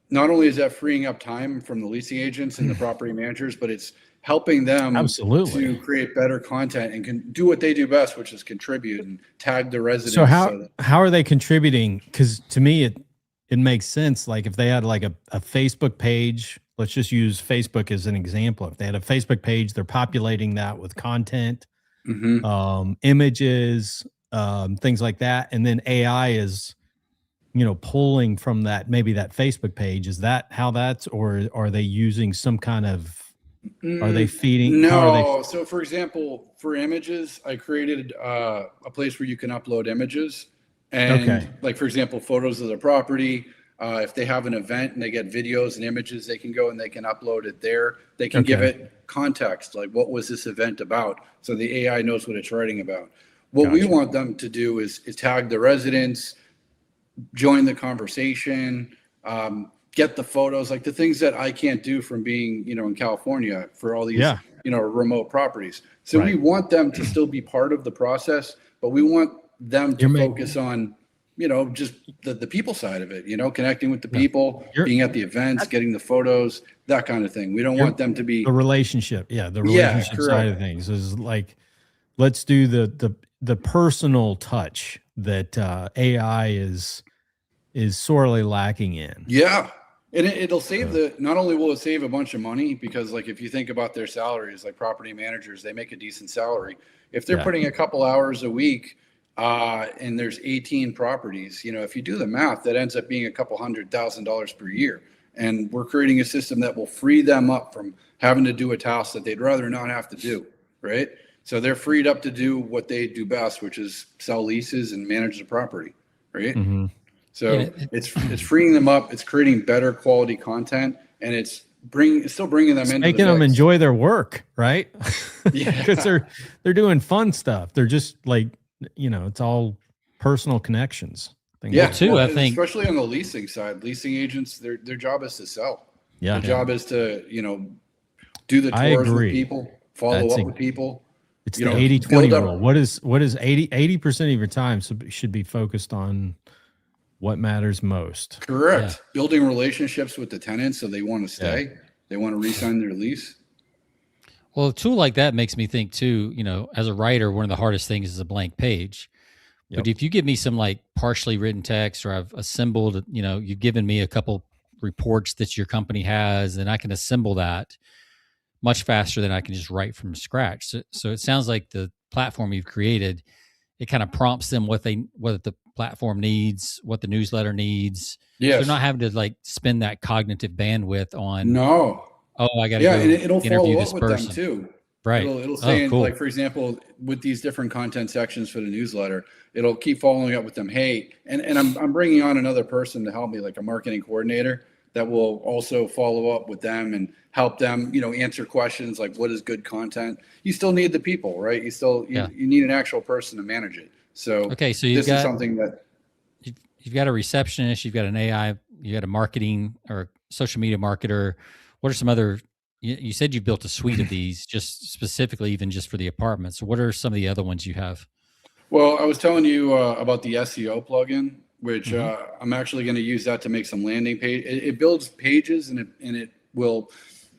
not only is that freeing up time from the leasing agents and the property managers, but it's helping them Absolutely. to create better content and can do what they do best, which is contribute and tag the residents. So how are they contributing? Because to me, it makes sense. Like if they had like a Facebook page, let's just use Facebook as an example. If they had a Facebook page, they're populating that with content, images, things like that. And then AI is, pulling from that, maybe that Facebook page. Is that how that's, or are they using some kind of, are they feeding? No. So for example, for images, I created a place where you can upload images and like, for example, photos of the property. If they have an event and they get videos and images, they can go and they can upload it there. They can give it context, like what was this event about? So the AI knows what it's writing about. What we want them to do is tag the residents, join the conversation, get the photos, like the things that I can't do from being, in California for all these, remote properties. So we want them to still be part of the process, but we want them to focus on, just the people side of it, connecting with the people, being at the events, getting the photos, that kind of thing. We don't want them to be the relationship. Yeah. The relationship side of things is like, let's do the personal touch that AI is sorely lacking in. Yeah. And it'll save not only will it save a bunch of money, because like, if you think about their salaries, like property managers, they make a decent salary. If they're putting a couple hours a week, and there's 18 properties, if you do the math, that ends up being a couple $100,000 per year. And we're creating a system that will free them up from having to do a task that they'd rather not have to do. Right. So they're freed up to do what they do best, which is sell leases and manage the property. Right. So it's freeing them up. It's creating better quality content, and it's still bringing them in, making them enjoy their work, right? Because they're doing fun stuff. They're just like, it's all personal connections. I think especially on the leasing side, leasing agents, their job is to sell. Their job is to do the tours with people, follow up with people. It's the 80-20 rule. What is 80% of your time should be focused on what matters most. Correct. Yeah. Building relationships with the tenants so they want to stay. Yeah. They want to re-sign their lease. Well, a tool like that makes me think too, as a writer, one of the hardest things is a blank page. But if you give me some like partially written text, or I've assembled, you've given me a couple reports that your company has, and I can assemble that much faster than I can just write from scratch. So it sounds like the platform you've created, it kind of prompts them what the platform needs, what the newsletter needs. Yes. So they're not having to like spend that cognitive bandwidth on. No. Oh, I got to go and it'll interview follow this up with person. them too. Right. It'll say, cool. Like, for example, with these different content sections for the newsletter, it'll keep following up with them. Hey, and I'm bringing on another person to help me, like a marketing coordinator that will also follow up with them and help them, answer questions like, what is good content? You still need the people, right? You need an actual person to manage it. So, so this is something that you've got a receptionist, you've got an AI, you got a marketing or social media marketer. What are some other? You said you built a suite of these, just specifically, even just for the apartments. So what are some of the other ones you have? Well, I was telling you about the SEO plugin, which I'm actually going to use that to make some landing page. It builds pages and it will.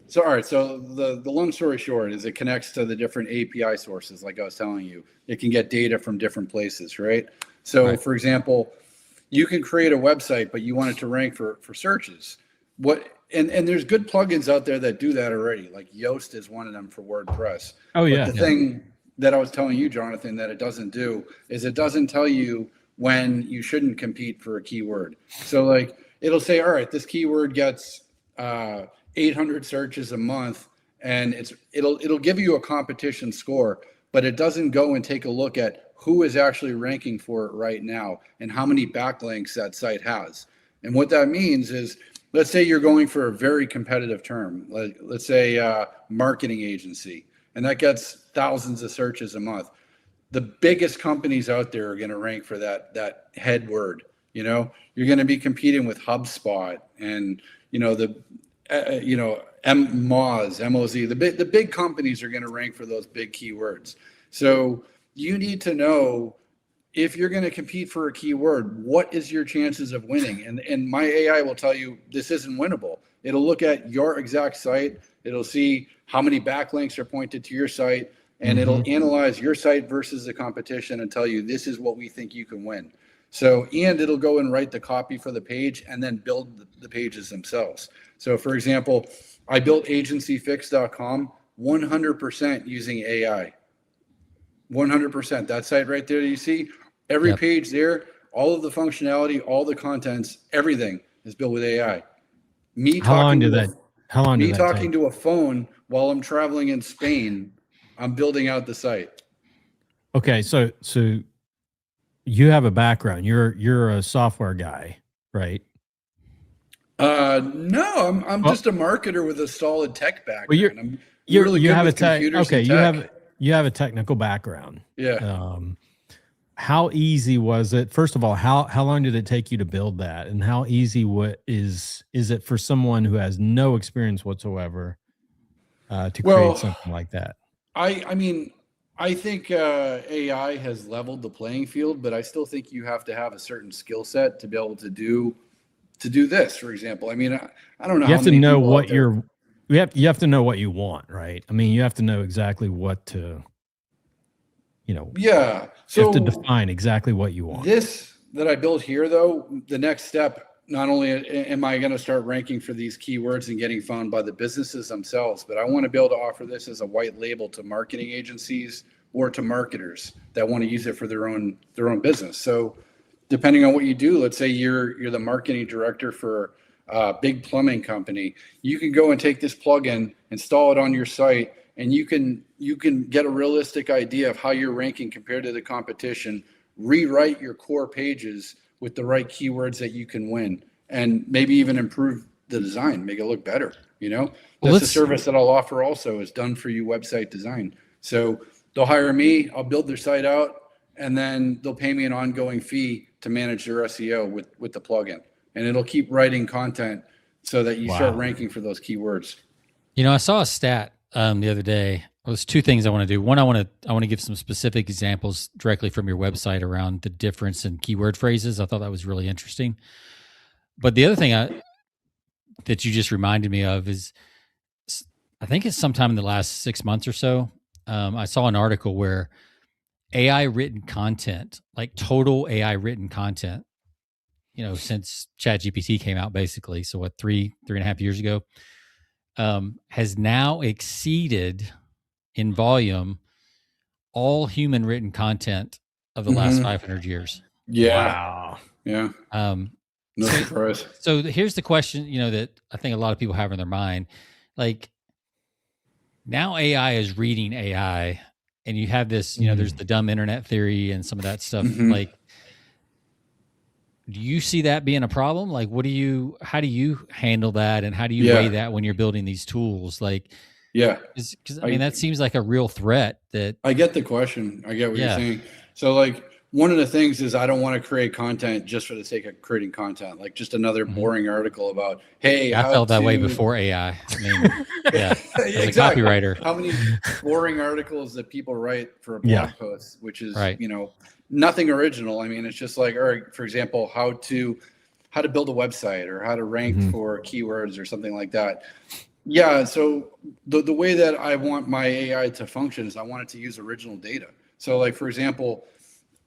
So, all right. So the long story short is it connects to the different API sources. Like I was telling you, it can get data from different places, right? So for example, you can create a website, but you want it to rank for searches. And there's good plugins out there that do that already. Like Yoast is one of them for WordPress. Oh yeah. But the thing that I was telling you, Jonathan, that it doesn't do is it doesn't tell you when you shouldn't compete for a keyword. So like it'll say, all right, this keyword gets 800 searches a month, and it'll give you a competition score, but it doesn't go and take a look at who is actually ranking for it right now and how many backlinks that site has. And what that means is, let's say you're going for a very competitive term, let's say marketing agency, and that gets thousands of searches a month. The biggest companies out there are going to rank for that head word. You're going to be competing with HubSpot and MOZ. The big companies are going to rank for those big keywords. So you need to know, if you're going to compete for a keyword, what is your chances of winning? And my AI will tell you this isn't winnable. It'll look at your exact site, It'll see how many backlinks are pointed to your site, and it'll analyze your site versus the competition and tell you, this is what we think you can win. So, and it'll go and write the copy for the page and then build the pages themselves. So for example, I built AgencyFix.com 100% using AI. 100%. That site right there, you see every page there, all of the functionality, all the contents, everything is built with AI. How long did that take? To a phone while I'm traveling in Spain, I'm building out the site. Okay, so you have a background. You're a software guy, right? No, I'm just a marketer with a solid tech background. Well, you have a technical background. Yeah. How easy was it? First of all, how long did it take you to build that? And how easy is it for someone who has no experience whatsoever to create something like that? I mean, I think AI has leveled the playing field, but I still think you have to have a certain skill set to be able to do this, for example. I mean, I don't know. You have to know what you have to know what you want, right? I mean, you have to know exactly what to, Yeah. So you have to define exactly what you want. This that I built here, though, the next step, not only am I going to start ranking for these keywords and getting found by the businesses themselves, but I want to be able to offer this as a white label to marketing agencies or to marketers that want to use it for their own business. So depending on what you do, let's say you're the marketing director for a big plumbing company, you can go and take this plugin, install it on your site, and you can get a realistic idea of how you're ranking compared to the competition, rewrite your core pages with the right keywords that you can win, and maybe even improve the design, make it look better. That's a service that I'll offer also, is done for you website design. So they'll hire me, I'll build their site out, and then they'll pay me an ongoing fee to manage their SEO with the plugin. And it'll keep writing content so that you start ranking for those keywords. I saw a stat the other day. There's two things I want to do. One, I want to give some specific examples directly from your website around the difference in keyword phrases. I thought that was really interesting. But the other thing that you just reminded me of is, I think it's sometime in the last 6 months or so, I saw an article where AI written content, like total AI written content, since ChatGPT came out, basically. So what, 3.5 years ago, has now exceeded in volume all human written content of the last 500 years. Yeah. Wow. Yeah. No surprise. So here's the question, that I think a lot of people have in their mind. Like, now AI is reading AI, and you have this, there's the dumb internet theory and some of that stuff. Like, do you see that being a problem? Like, how do you handle that? And how do you weigh that when you're building these tools? Like, because that seems like a real threat. That I get the question. I get what you're saying. So like, one of the things is I don't want to create content just for the sake of creating content, like just another boring article about, hey, I felt that way before AI. I mean, as a copywriter. How many boring articles that people write for a blog post, which is, nothing original. I mean, it's just like, or for example, how to build a website or how to rank for keywords or something like that. Yeah. So the way that I want my AI to function is I want it to use original data. So like, for example,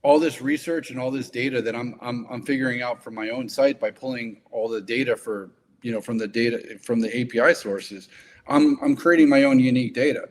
all this research and all this data that I'm figuring out from my own site by pulling all the data from the API sources, I'm creating my own unique data.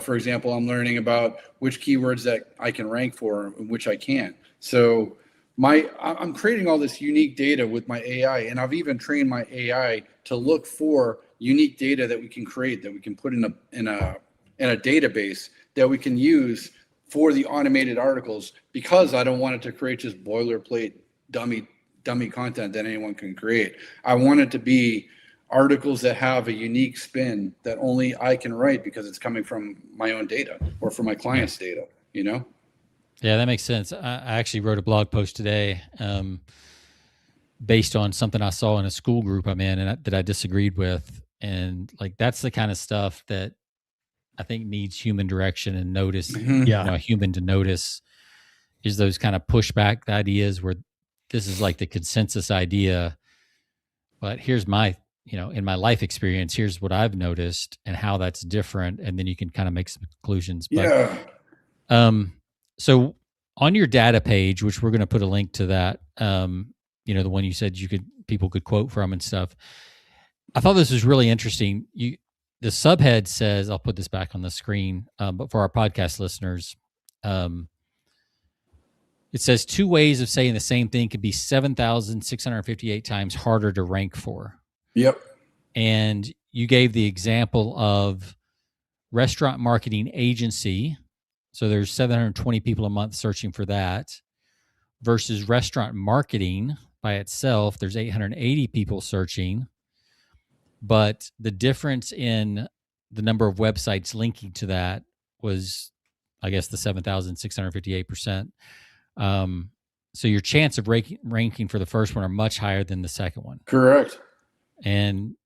For example, I'm learning about which keywords that I can rank for and which I can't. So I'm creating all this unique data with my AI, and I've even trained my AI to look for unique data that we can create, that we can put in a database that we can use for the automated articles, because I don't want it to create just boilerplate dummy content that anyone can create. I want it to be articles that have a unique spin that only I can write because it's coming from my own data or from my client's data, Yeah, that makes sense. I actually wrote a blog post today based on something I saw in a school group I'm in and that I disagreed with. And like, that's the kind of stuff that I think needs human direction and notice, a human to notice, is those kind of pushback ideas where this is like the consensus idea, but here's my in my life experience, here's what I've noticed and how that's different. And then you can kind of make some conclusions. But, so on your data page, which we're going to put a link to that, the one you said people could quote from and stuff. I thought this was really interesting. The subhead says, I'll put this back on the screen, but for our podcast listeners, it says 2 ways of saying the same thing could be 7,658 times harder to rank for. Yep. And you gave the example of restaurant marketing agency. So there's 720 people a month searching for that versus restaurant marketing by itself. There's 880 people searching, but the difference in the number of websites linking to that was, I guess, the 7,658%. So your chance of ranking for the first one are much higher than the second one. Correct. And,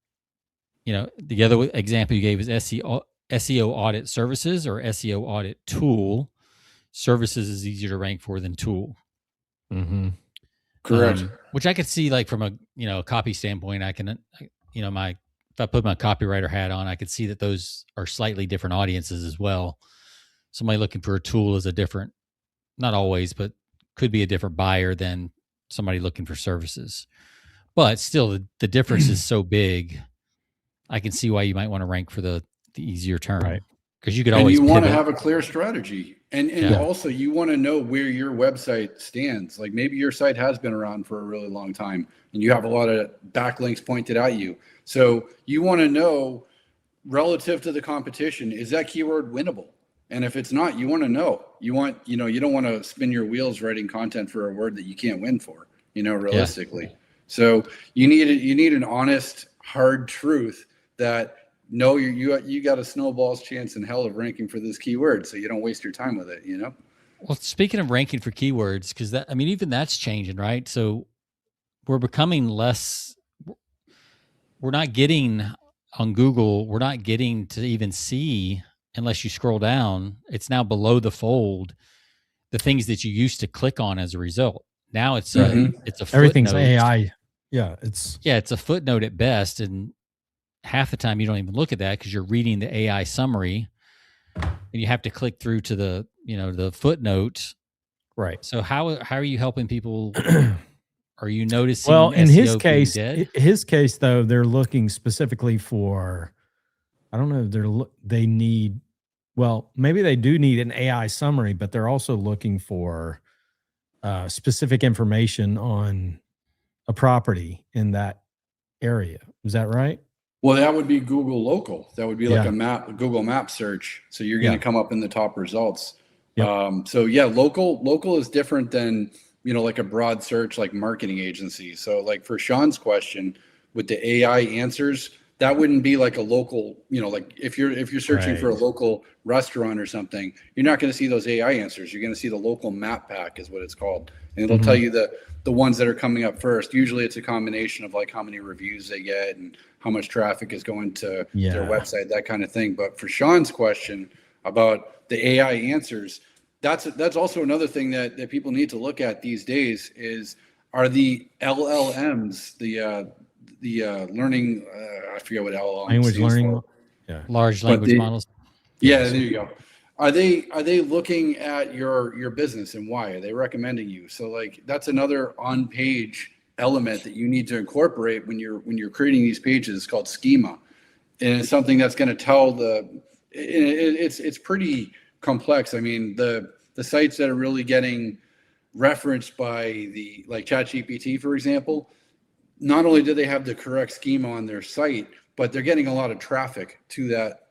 the other example you gave is SEO audit services or SEO audit tool. Services is easier to rank for than tool. Mm-hmm. Correct. Which I could see, like, from a copy standpoint, I can, if I put my copywriter hat on, I could see that those are slightly different audiences as well. Somebody looking for a tool is a different, not always, but could be a different buyer than somebody looking for services. But still, the difference is so big. I can see why you might want to rank for the easier term, right? Because you could always. And you want to have a clear strategy, and also you want to know where your website stands. Like maybe your site has been around for a really long time, and you have a lot of backlinks pointed at you. So you want to know relative to the competition, is that keyword winnable? And if it's not, you want to know. You don't want to spin your wheels writing content for a word that you can't win for, realistically. Yeah. So you need an honest, hard truth that no, you got a snowball's chance in hell of ranking for this keyword, so you don't waste your time with it. Well, speaking of ranking for keywords, because even that's changing, right? So we're becoming less. We're not getting on Google. We're not getting to even see, unless you scroll down. It's now below the fold, the things that you used to click on as a result. Now it's a footnote. Everything's AI. Yeah, it's a footnote at best, and half the time you don't even look at that because you're reading the AI summary, and you have to click through to the footnote. Right. So how are you helping people? Are you noticing? Well, in SEO his case though, they're looking specifically for. I don't know. They need. Well, maybe they do need an AI summary, but they're also looking for specific information on a property in that area. Is that right? Well, that would be Google Local. That would be like a Google Map search. So you're going to come up in the top results. Yep. Local is different than, like a broad search, like marketing agency. So like for Sean's question with the AI answers, that wouldn't be like a local, like if you're searching for a local restaurant or something, you're not going to see those AI answers. You're going to see the local map pack is what it's called. And it'll tell you the ones that are coming up first. Usually it's a combination of like how many reviews they get and how much traffic is going to their website, that kind of thing. But for Sean's question about the AI answers, that's also another thing that people need to look at these days are the LLMs, the learning, I forget what LLM language learning, large language models. Yeah, there you go. Are they looking at your business and why? Are they recommending you? So like that's another on-page element that you need to incorporate when you're creating these pages. It's called schema, and it's something that's going to tell it's pretty complex. I mean the sites that are really getting referenced by like ChatGPT, for example. Not only do they have the correct schema on their site, but they're getting a lot of traffic to that,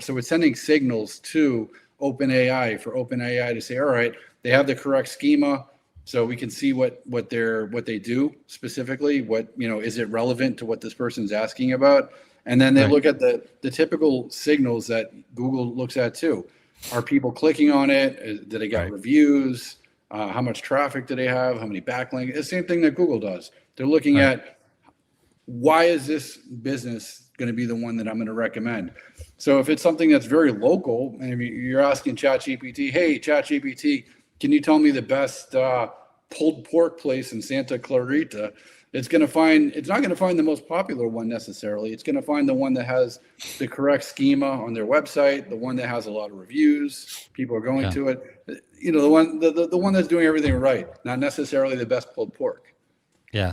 so it's sending signals to OpenAI for OpenAI to say, all right, they have the correct schema. So we can see what they do specifically, is it relevant to what this person's asking about? And then they look at the typical signals that Google looks at too. Are people clicking on it? Did they get reviews? How much traffic do they have? How many backlinks? The same thing that Google does. They're looking at why is this business going to be the one that I'm going to recommend? So if it's something that's very local, and you're asking ChatGPT, hey, ChatGPT, can you tell me the best pulled pork place in Santa Clarita? It's not going to find the most popular one necessarily. It's going to find the one that has the correct schema on their website, the one that has a lot of reviews, people are going to it. The one that's doing everything right, not necessarily the best pulled pork. Yeah.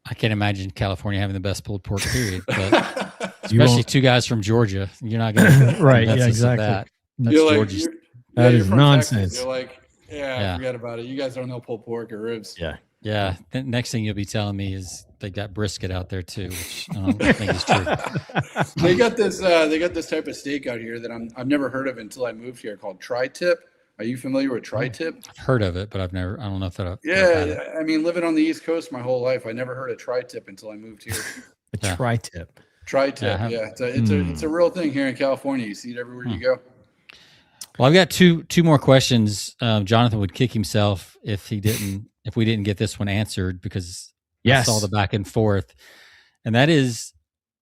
I can't imagine California having the best pulled pork, period. But especially two guys from Georgia. You're not going to right. Yeah, exactly. That. That's Georgia's. That is nonsense. Texas. You're like, forget about it. You guys don't know pulled pork or ribs. Yeah. The next thing you'll be telling me is they got brisket out there too, which I don't think is true. They got this type of steak out here that I've never heard of until I moved here, called tri-tip. Are you familiar with tri-tip? I've heard of it, but I don't know if that. I mean, living on the East Coast my whole life, I never heard of tri-tip until I moved here. Tri-tip. Tri-tip, it's a real thing here in California. You see it everywhere you go. Well, I've got two more questions. Jonathan would kick himself if we didn't get this one answered, because I saw the back and forth. And that is,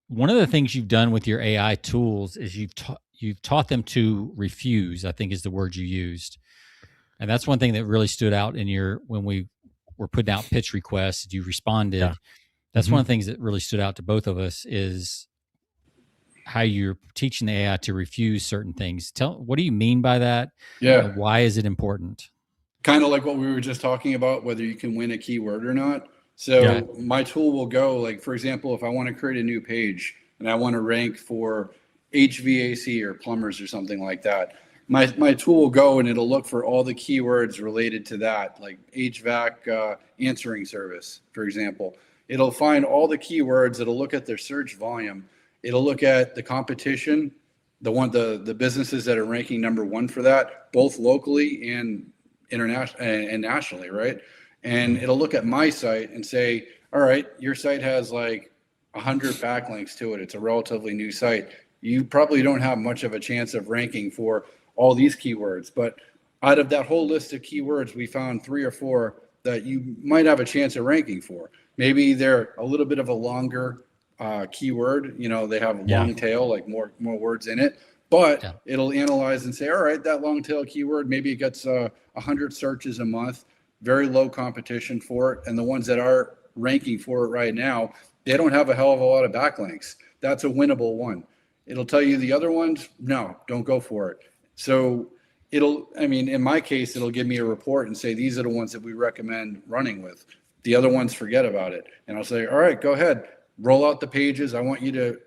one of the things you've done with your AI tools is you've taught them to refuse, I think is the word you used. And that's one thing that really stood out when we were putting out pitch requests, you responded. Yeah. That's one of the things that really stood out to both of us, is how you're teaching the AI to refuse certain things. What do you mean by that? Yeah. Why is it important? Kind of like what we were just talking about, whether you can win a keyword or not. So my tool will go, like, for example, if I want to create a new page and I want to rank for HVAC or plumbers or something like that, my tool will go and it'll look for all the keywords related to that, like HVAC answering service, for example. It'll find all the keywords. It'll look at their search volume. It'll look at the competition, the businesses that are ranking number one for that, both locally and international and nationally, right? And it'll look at my site and say, all right, your site has like 100 backlinks to it. It's a relatively new site. You probably don't have much of a chance of ranking for all these keywords, but out of that whole list of keywords, we found 3 or 4 that you might have a chance of ranking for. Maybe they're a little bit of a longer keyword, they have a long tail, like more words in it, but it'll analyze and say, all right, that long tail keyword, maybe it gets 100 searches a month, very low competition for it. And the ones that are ranking for it right now, they don't have a hell of a lot of backlinks. That's a winnable one. It'll tell you the other ones, no, don't go for it. So in my case, it'll give me a report and say, these are the ones that we recommend running with. The other ones, forget about it. And I'll say, all right, go ahead, roll out the pages. I want you to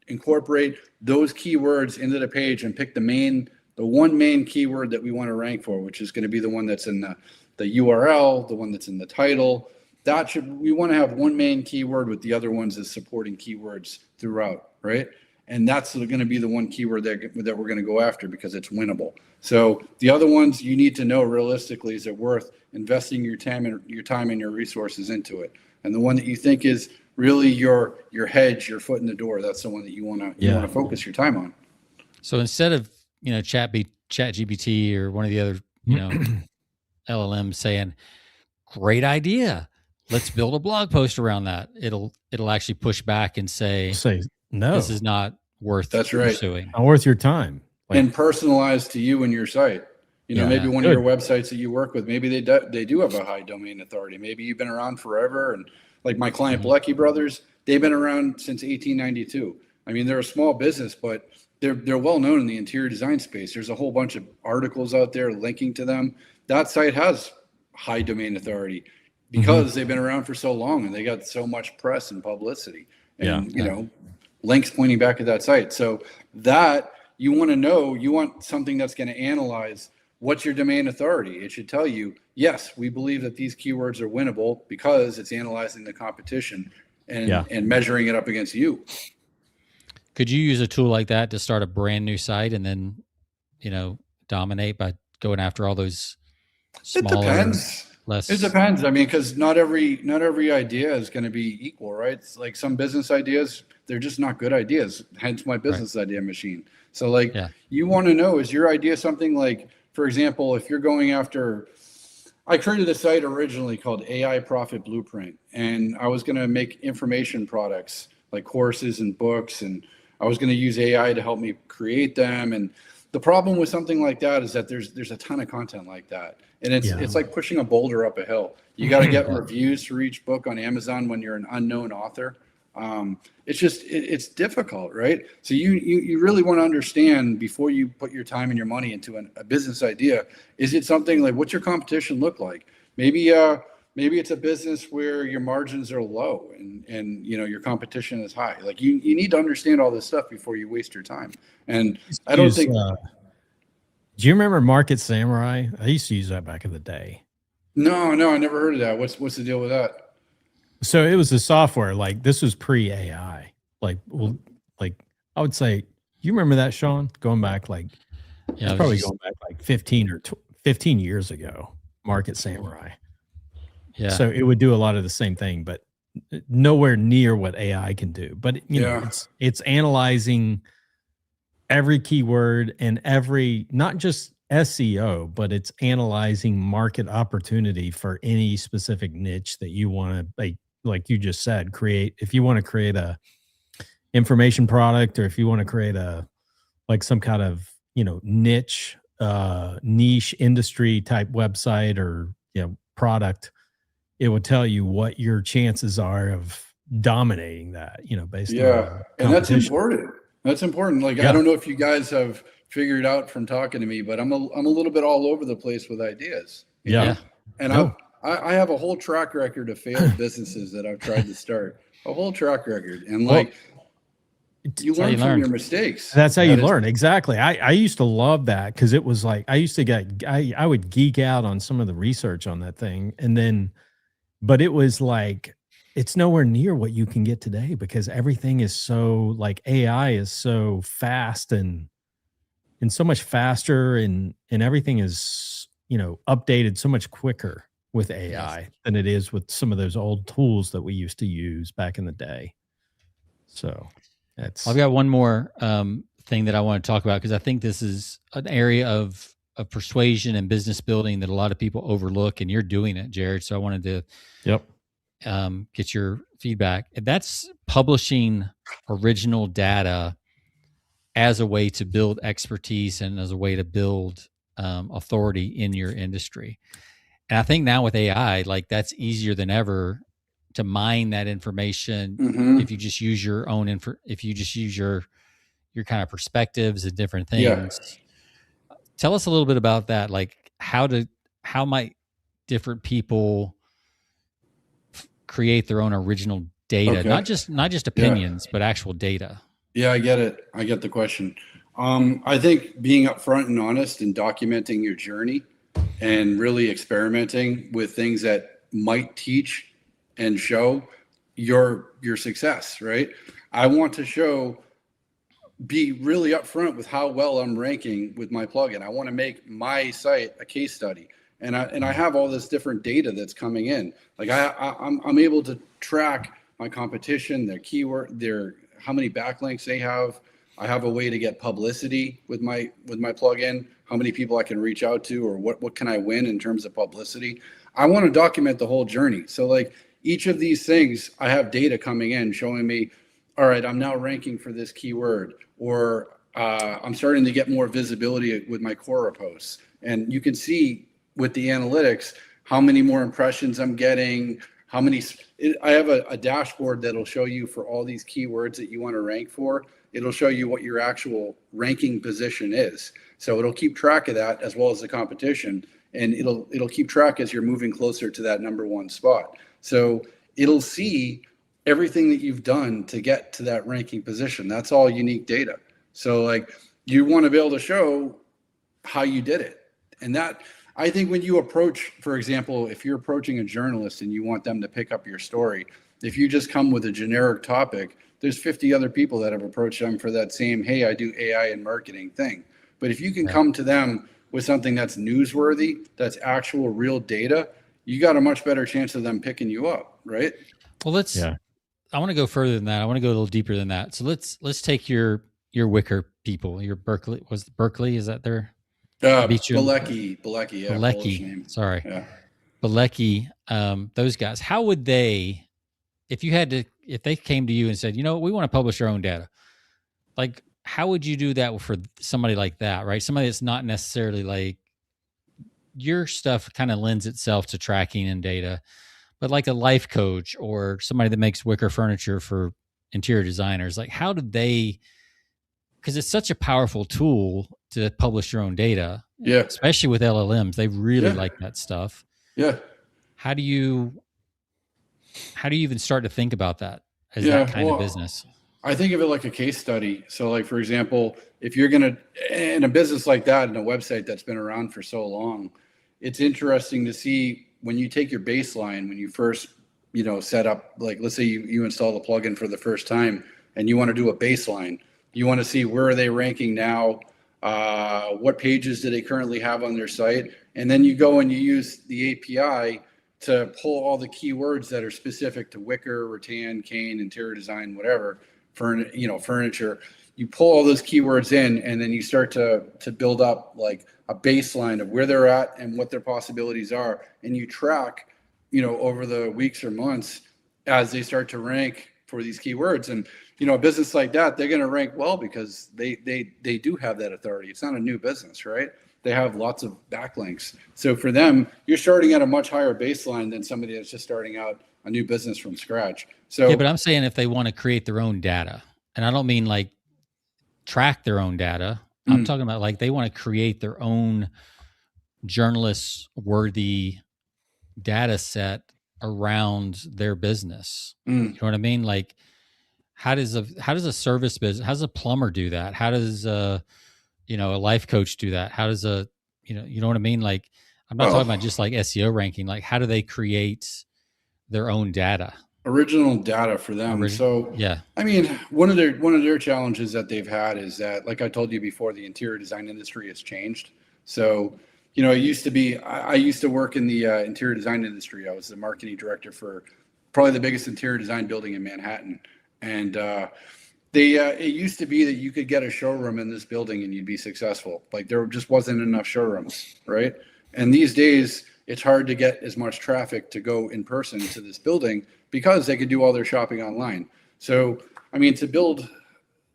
incorporate those keywords into the page and pick the one main keyword that we want to rank for, which is going to be the one that's in the URL, the one that's in the title. We want to have one main keyword with the other ones as supporting keywords throughout, right? And that's going to be the one keyword that we're going to go after because it's winnable. So the other ones, you need to know realistically, is it worth investing your time and your resources into it? And the one that you think is really your hedge, your foot in the door, that's the one that you want to focus your time on. So instead of ChatGPT or one of the other LLMs saying, great idea, let's build a blog post around that, it'll actually push back and say no, this is not worth pursuing. Not worth your time. And personalized to you and your site. Maybe one of your websites that you work with, maybe they do have a high domain authority. Maybe you've been around forever. And like my client, Blecky Brothers, they've been around since 1892. I mean, they're a small business, but they're well known in the interior design space. There's a whole bunch of articles out there linking to them. That site has high domain authority because they've been around for so long and they got so much press and publicity and, links pointing back at that site. So that you want something that's going to analyze what's your domain authority. It should tell you, yes, we believe that these keywords are winnable because it's analyzing the competition and measuring it up against you. Could you use a tool like that to start a brand new site and then, dominate by going after all those smaller? It depends. It depends. I mean, because not every idea is going to be equal, right? It's like some business ideas, they're just not good ideas. Hence my business idea machine. So you want to know, is your idea something like, for example, if you're going after, I created a site originally called AI Profit Blueprint, and I was going to make information products like courses and books, and I was going to use AI to help me create them. And the problem with something like that is that there's a ton of content like that, and it's like pushing a boulder up a hill. You got to get reviews for each book on Amazon when you're an unknown author. It's difficult, right? So you really want to understand before you put your time and your money into a business idea. Is it something like, what's your competition look like? Maybe it's a business where your margins are low and your competition is high. Like you need to understand all this stuff before you waste your time. And I don't think. Do you remember Market Samurai? I used to use that back in the day. No, I never heard of that. What's the deal with that? So it was the software. Like this was pre-AI. Like I would say, you remember that, Sean? Going back going back like 15 years ago. Market Samurai. Yeah. So it would do a lot of the same thing, but nowhere near what AI can do. But you know, it's analyzing every keyword and not just SEO, but it's analyzing market opportunity for any specific niche that you want to, like you just said, create. If you want to create a information product, or if you want to create some kind of, niche industry type website or, product, it would tell you what your chances are of dominating that, based on and that's important. That's important. Like, I don't know if you guys have figured out from talking to me, but I'm a little bit all over the place with ideas. You know? And I have a whole track record of failed businesses that I've tried to start. A whole track record. And you learn from your mistakes. That's how you learn. Exactly. I used to love that because it was like, I would geek out on some of the research on that thing. But it was like, it's nowhere near what you can get today because everything is so, like, AI is so fast and so much faster and everything is, updated so much quicker with AI than it is with some of those old tools that we used to use back in the day. So I've got one more thing that I want to talk about because I think this is an area of persuasion and business building that a lot of people overlook, and you're doing it, Jared. So I wanted to get your feedback. That's publishing original data as a way to build expertise and as a way to build authority in your industry. And I think now with AI, like, that's easier than ever to mine that information if you just use your own if you just use your kind of perspectives and different things. Tell us a little bit about that. Like, how might different people create their own original data, not just opinions, but actual data? Yeah, I get it. I get the question. I think being upfront and honest and documenting your journey and really experimenting with things that might teach and show your success, right? I want to be really upfront with how well I'm ranking with my plugin. I want to make my site a case study. And I have all this different data that's coming in. Like I'm able to track my competition, their keyword, how many backlinks they have. I have a way to get publicity with my plugin, how many people I can reach out to, or what can I win in terms of publicity. I want to document the whole journey. So like each of these things, I have data coming in showing me, all right, I'm now ranking for this keyword, or I'm starting to get more visibility with my Quora posts. And you can see with the analytics how many more impressions I'm getting, I have a dashboard that'll show you for all these keywords that you want to rank for. It'll show you what your actual ranking position is. So it'll keep track of that as well as the competition. And it'll keep track as you're moving closer to that number one spot. So it'll see everything that you've done to get to that ranking position. That's all unique data. So like you want to be able to show how you did it. And that, I think when you approach, for example, if you're approaching a journalist and you want them to pick up your story, if you just come with a generic topic, there's 50 other people that have approached them for that same, hey, I do AI and marketing thing. But if you can come to them with something that's newsworthy, that's actual real data, you got a much better chance of them picking you up, right? Well, I want to go further than that. I want to go a little deeper than that. So let's take your Wicker people, your Berkeley, Berkeley, is that their? Bilecki, yeah. Bilecki, sorry. Yeah. Bilecki, those guys, how would they, if they came to you and said, we want to publish our own data, like, how would you do that for somebody like that, right? Somebody that's not necessarily like your stuff kind of lends itself to tracking and data, but like a life coach or somebody that makes wicker furniture for interior designers, like how do they, because it's such a powerful tool to publish your own data, especially with LLMs, they really like that stuff. How do you even start to think about that as that kind of business? I think of it like a case study. So like, for example, if you're going to, in a business like that, in a website that's been around for so long, it's interesting to see when you take your baseline, when you first, set up, like, let's say you install the plugin for the first time and you want to do a baseline, you want to see where are they ranking now? What pages do they currently have on their site? And then you go and you use the API to pull all the keywords that are specific to wicker, rattan, cane, interior design, whatever, furniture. You pull all those keywords in, and then you start to build up like a baseline of where they're at and what their possibilities are. And you track, over the weeks or months as they start to rank for these keywords. And, a business like that, they're going to rank well because they do have that authority. It's not a new business, right? They have lots of backlinks. So for them, you're starting at a much higher baseline than somebody that's just starting out a new business from scratch. So yeah, but I'm saying if they want to create their own data, and I don't mean like track their own data. I'm talking about like they want to create their own journalist worthy data set around their business. You know what I mean? Like how does a service business, how does a plumber do that? How does a life coach do that? How does you know what I mean? Like I'm not talking about just like SEO ranking. Like how do they create their own data? Original data for them. So yeah, I mean, one of their challenges that they've had is that, like I told you before, the interior design industry has changed. So, it used to be, I used to work in the interior design industry. I was the marketing director for probably the biggest interior design building in Manhattan. And it used to be that you could get a showroom in this building and you'd be successful. Like there just wasn't enough showrooms, right? And these days, it's hard to get as much traffic to go in person to this building because they can do all their shopping online. So, I mean, to build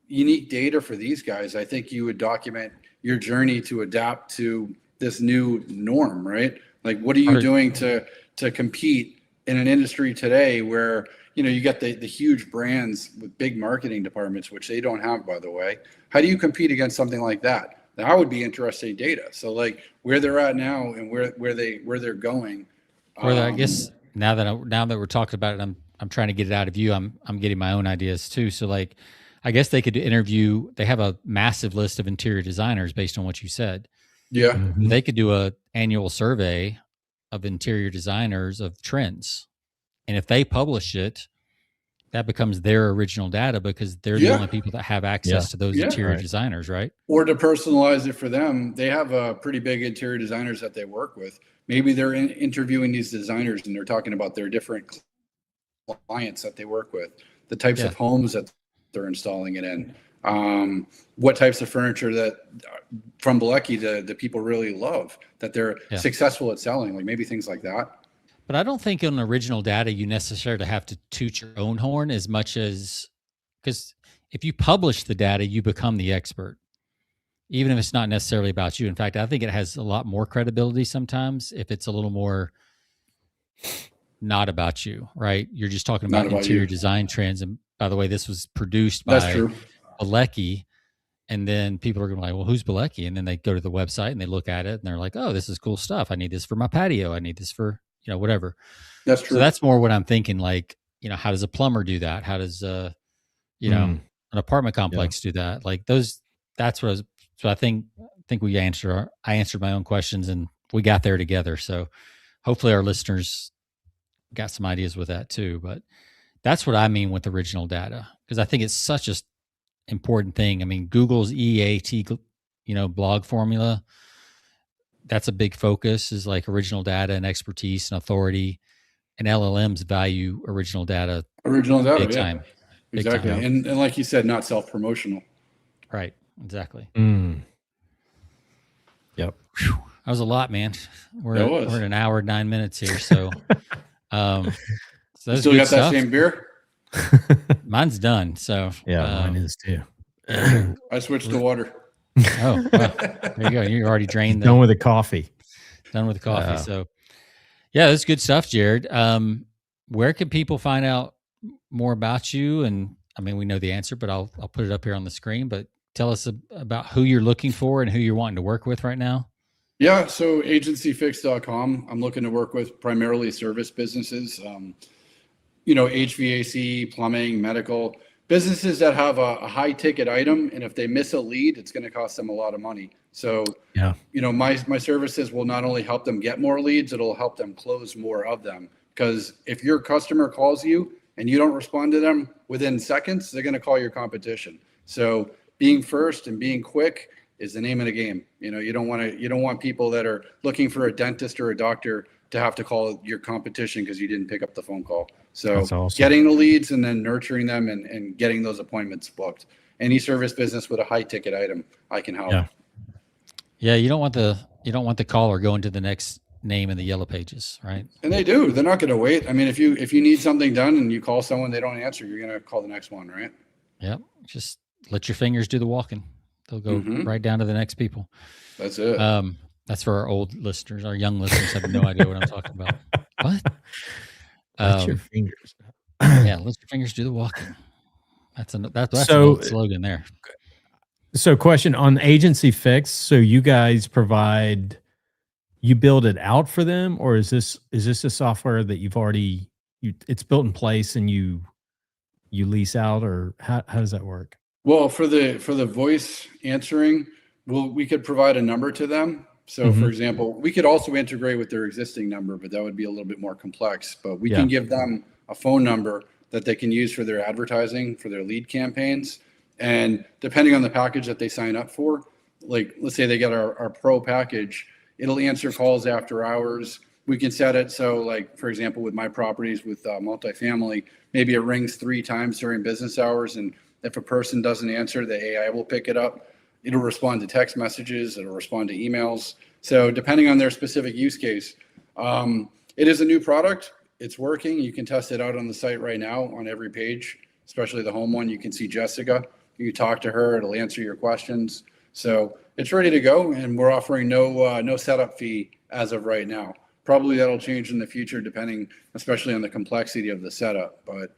unique data for these guys, I think you would document your journey to adapt to this new norm, right? Like, what are you doing to compete in an industry today where, you got the huge brands with big marketing departments, which they don't have, by the way. How do you compete against something like that? That would be interesting data. So like where they're at now and where they're going. I guess now that we're talking about it, I'm trying to get it out of you. I'm getting my own ideas too. So like, I guess they could interview. They have a massive list of interior designers based on what you said. Yeah, they could do a annual survey of interior designers of trends, and if they publish it, that becomes their original data because they're the only people that have access to those interior designers, right? Or to personalize it for them, they have pretty big interior designers that they work with. Maybe they're interviewing these designers and they're talking about their different clients that they work with, the types of homes that they're installing it in, what types of furniture that from Bilecki the people really love, that they're successful at selling, like maybe things like that. But I don't think on original data, you necessarily have to toot your own horn as much as, because if you publish the data, you become the expert, even if it's not necessarily about you. In fact, I think it has a lot more credibility sometimes if it's a little more not about you, right? You're just talking about interior design trends. And by the way, this was produced by Bilecki. And then people are going to be like, well, who's Bilecki? And then they go to the website and they look at it and they're like, oh, this is cool stuff. I need this for my patio. I need this for, whatever. That's true. So that's more what I'm thinking. Like, how does a plumber do that? How does, an apartment complex do that? Like that's what so I think I answered my own questions and we got there together. So hopefully our listeners got some ideas with that too. But that's what I mean with original data, because I think it's such a important thing. I mean, Google's EAT, blog formula, that's a big focus, is like original data and expertise and authority, and LLMs value original data big time. Exactly. And like you said, not self-promotional. Right. Exactly. Yep. Whew. That was a lot, man. We're at an hour, 9 minutes here. So, so still got that same beer? Mine's done. So mine is too. I switched to water. Oh, well, there you go. You already drained Done with the coffee. Done with the coffee. So, yeah, that's good stuff, Jared. Where can people find out more about you? And I mean, we know the answer, but I'll put it up here on the screen. But tell us about who you're looking for and who you're wanting to work with right now. Yeah, so AgencyFix.com. I'm looking to work with primarily service businesses, HVAC, plumbing, medical, businesses that have a high ticket item. And if they miss a lead, it's going to cost them a lot of money. So, my services will not only help them get more leads, it'll help them close more of them. Because if your customer calls you and you don't respond to them within seconds, they're going to call your competition. So being first and being quick is the name of the game. You don't want people that are looking for a dentist or a doctor to have to call your competition because you didn't pick up the phone call. So awesome. Getting the leads and then nurturing them and getting those appointments booked. Any service business with a high ticket item, I can help. Yeah. You don't want the caller going to the next name in the yellow pages, right? And they do. They're not going to wait. I mean, if you need something done and you call someone, they don't answer, you're going to call the next one, right? Yep. Just let your fingers do the walking. They'll go right down to the next people. That's it. That's for our old listeners. Our young listeners have no idea what I'm talking about. What? Let your fingers. Yeah, let your fingers do the walking. That's an old slogan there. So, question on AgencyFix. So, you guys you build it out for them, or is this a software that it's built in place and you lease out, or how does that work? Well, for the voice answering, we could provide a number to them. So for example, we could also integrate with their existing number, but that would be a little bit more complex. But we can give them a phone number that they can use for their advertising, for their lead campaigns. And depending on the package that they sign up for, like let's say they get our pro package, it'll answer calls after hours. We can set it so, like, for example, with my properties with multifamily, maybe it rings 3 times during business hours. And if a person doesn't answer, the AI will pick it up. It'll respond to text messages. It'll respond to emails. So depending on their specific use case, it is a new product. It's working. You can test it out on the site right now on every page, especially the home one. You can see Jessica. You talk to her. It'll answer your questions. So it's ready to go. And we're offering no setup fee as of right now. Probably that'll change in the future, depending, especially on the complexity of the setup. But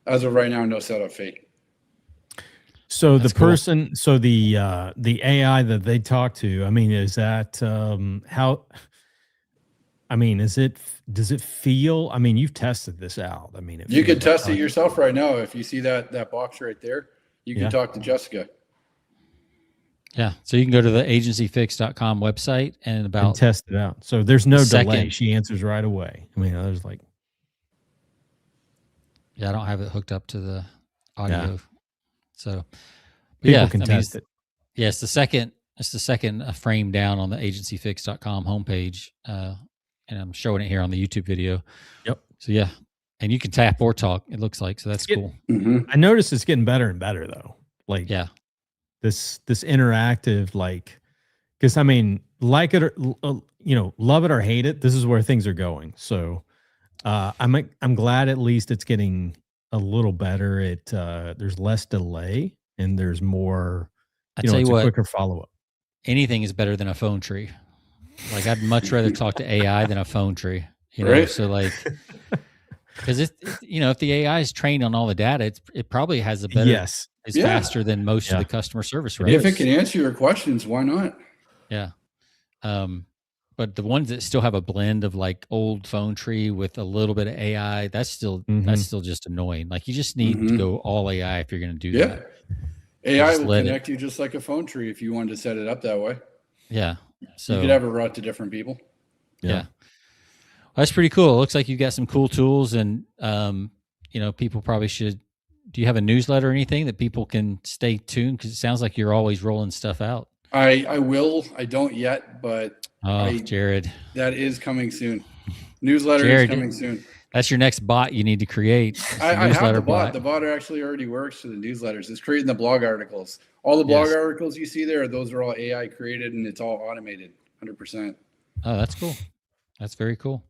as of right now, no setup fee. So the person, so the AI that they talk to, I mean, is that how? I mean, does it feel? I mean, you've tested this out. I mean, you could test it yourself right now. If you see that box right there, you can talk to Jessica. Yeah, so you can go to the AgencyFix.com website and test it out. So there's no delay. She answers right away. I mean, there's like, I don't have it hooked up to the audio. So people can test it. Yeah, it's the second frame down on the AgencyFix.com homepage, and I'm showing it here on the YouTube video. Yep. So yeah, and you can tap or talk. It looks like, so that's cool. I noticed it's getting better and better though. Like this interactive, like, because I mean, like it or love it or hate it, this is where things are going. So I'm glad at least it's getting a little better. There's less delay and there's more, it's a quicker follow-up. Anything is better than a phone tree. Like, I'd much rather talk to AI than a phone tree, right? So like, because if the AI is trained on all the data, it probably has a better, it's faster than most of the customer service reps. If it can answer your questions, why not? Yeah. But the ones that still have a blend of like old phone tree with a little bit of AI, that's still just annoying. Like, you just need to go all AI if you're going to do that. AI will connect you just like a phone tree if you wanted to set it up that way. Yeah. So you could have it route to different people. Yeah. Well, that's pretty cool. It looks like you've got some cool tools, and people probably should. Do you have a newsletter or anything that people can stay tuned? Because it sounds like you're always rolling stuff out. I will. I don't yet, but Jared, that is coming soon. Newsletter is coming soon. That's your next bot you need to create. I have the bot. The bot actually already works for the newsletters. It's creating the blog articles. All the blog articles you see there, those are all AI created, and it's all automated, 100%. Oh, that's cool. That's very cool.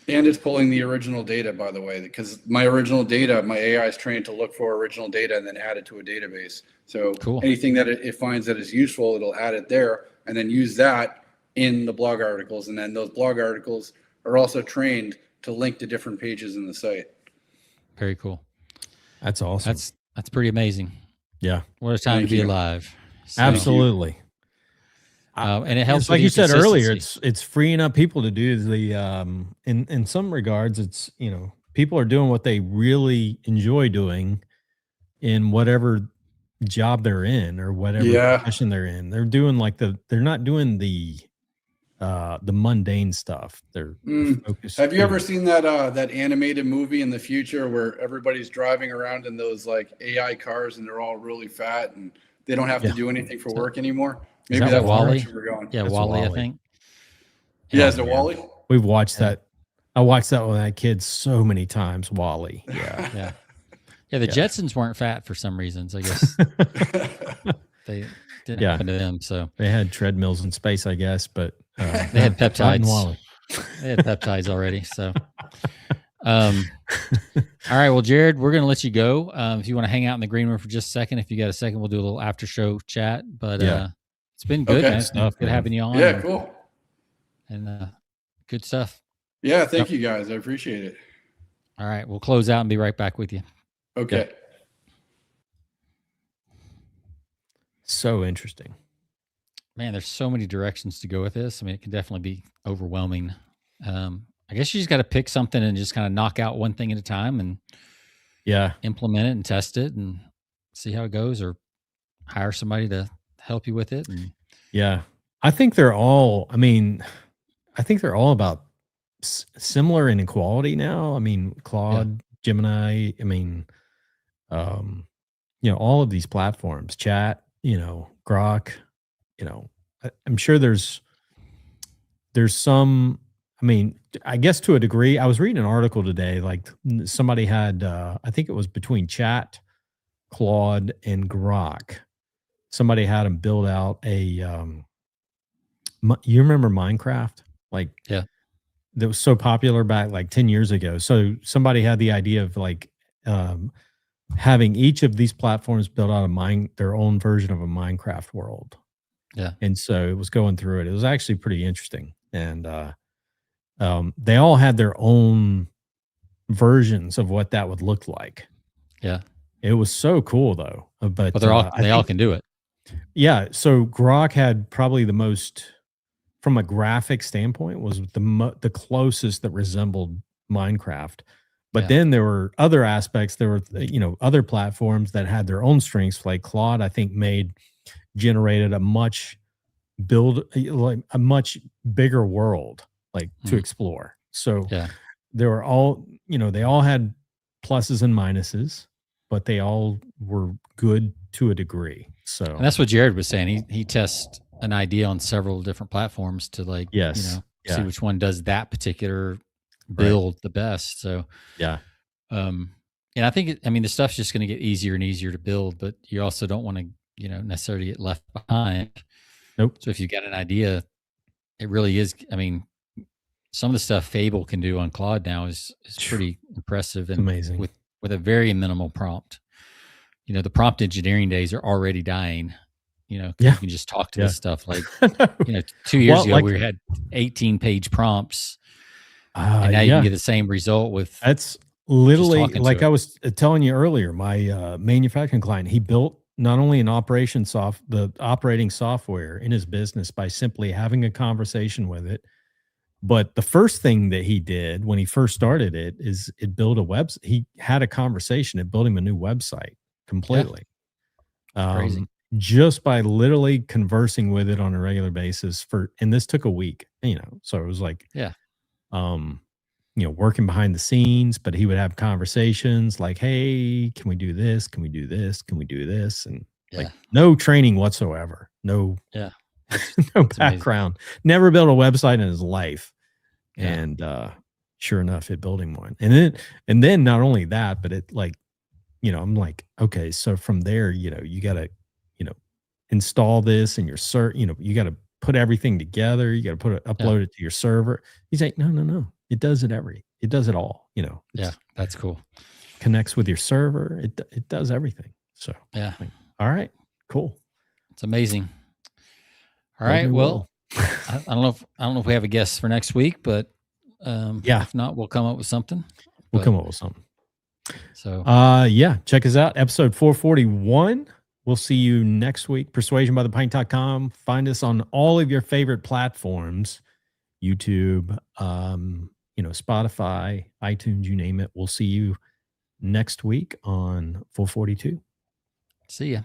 And it's pulling the original data, by the way, because my original data, my AI is trained to look for original data and then add it to a database. So Cool. anything that it finds that is useful, it'll add it there and then use that in the blog articles. And then those blog articles are also trained to link to different pages in the site. Very cool. That's awesome. That's pretty amazing. Yeah. What a time to be alive. So, Absolutely. And it helps. It's like you said earlier, it's freeing up people to do the in some regards, it's, you know, people are doing what they really enjoy doing in whatever job they're in or whatever profession they're in. They're doing like they're not doing the mundane stuff. They're focused. Have you ever seen that animated movie in the future where everybody's driving around in those like AI cars and they're all really fat and they don't have to do anything for work anymore? Maybe that's Wall-E? where we're going. Yeah, Wall-E, I think. Yeah, is it Wall-E? We've watched that. I watched that with that kid so many times. Wall-E. Yeah. Yeah, the Jetsons weren't fat for some reasons, I guess. They didn't happen to them. So they had treadmills in space, I guess, but they had peptides. Wall-E. They had peptides already. So all right. Well, Jared, we're gonna let you go. If you want to hang out in the green room for just a second, if you got a second, we'll do a little after show chat. But it's been good, man. It's been good having you on. Yeah, cool. And good stuff. Yeah, thank you guys. I appreciate it. All right, we'll close out and be right back with you. Okay. So interesting. Man, there's so many directions to go with this. I mean, it can definitely be overwhelming. I guess you just got to pick something and just kind of knock out one thing at a time and implement it and test it and see how it goes, or hire somebody to help you with it. And I think they're all, about similar in quality now. I mean, Claude, Gemini, all of these platforms, chat, Grok, I'm sure there's some, I guess to a degree. I was reading an article today, like somebody had, I think it was between chat, Claude, and Grok. Somebody had them build out a, you remember Minecraft? Like, that was so popular back like 10 years ago. So somebody had the idea of like, having each of these platforms build out their own version of a Minecraft world. Yeah. And so it was going through it. It was actually pretty interesting. And they all had their own versions of what that would look like. Yeah. It was so cool though. But they all can do it. Yeah. So Grok had probably the most, from a graphic standpoint, was the closest that resembled Minecraft. But then there were other aspects. There were, other platforms that had their own strengths. Like Claude, I think, generated a much bigger world, like to explore. So there were all, they all had pluses and minuses, but they all were good to a degree. So and that's what Jared was saying. He tests an idea on several different platforms to see which one does that particular build the best. So and I think the stuff's just going to get easier and easier to build, but you also don't want to necessarily get left behind. Nope. So if you've got an idea, it really is, some of the stuff Fable can do on Claude now is pretty impressive and amazing with a very minimal prompt. The prompt engineering days are already dying. You can just talk to this stuff. Like 2 years ago we had 18-page prompts. And now you can get the same result with. That's literally like I was telling you earlier. My manufacturing client, he built not only the operating software in his business by simply having a conversation with it, but the first thing that he did when he first started it built a website. He had a conversation. It built him a new website completely. Crazy. Just by literally conversing with it on a regular basis and this took a week. So it was like working behind the scenes, but he would have conversations like, hey, can we do this? Can we do this? Can we do this? And like no training whatsoever. No background. Amazing. Never built a website in his life. Yeah. And sure enough, it built him one. And then not only that, but it like, I'm like, okay, so from there, you gotta, install this and you gotta put everything together. You got to upload it to your server. He's like, no. It does it all, you know. Yeah, that's cool. Connects with your server. It does everything. So yeah. All right, cool. It's amazing. All right. Well, I don't know if we have a guest for next week, but if not, we'll come up with something. We'll come up with something. So check us out. Episode 441. We'll see you next week. PersuasionByThePint.com. Find us on all of your favorite platforms. YouTube, Spotify, iTunes, you name it. We'll see you next week on 442. See ya.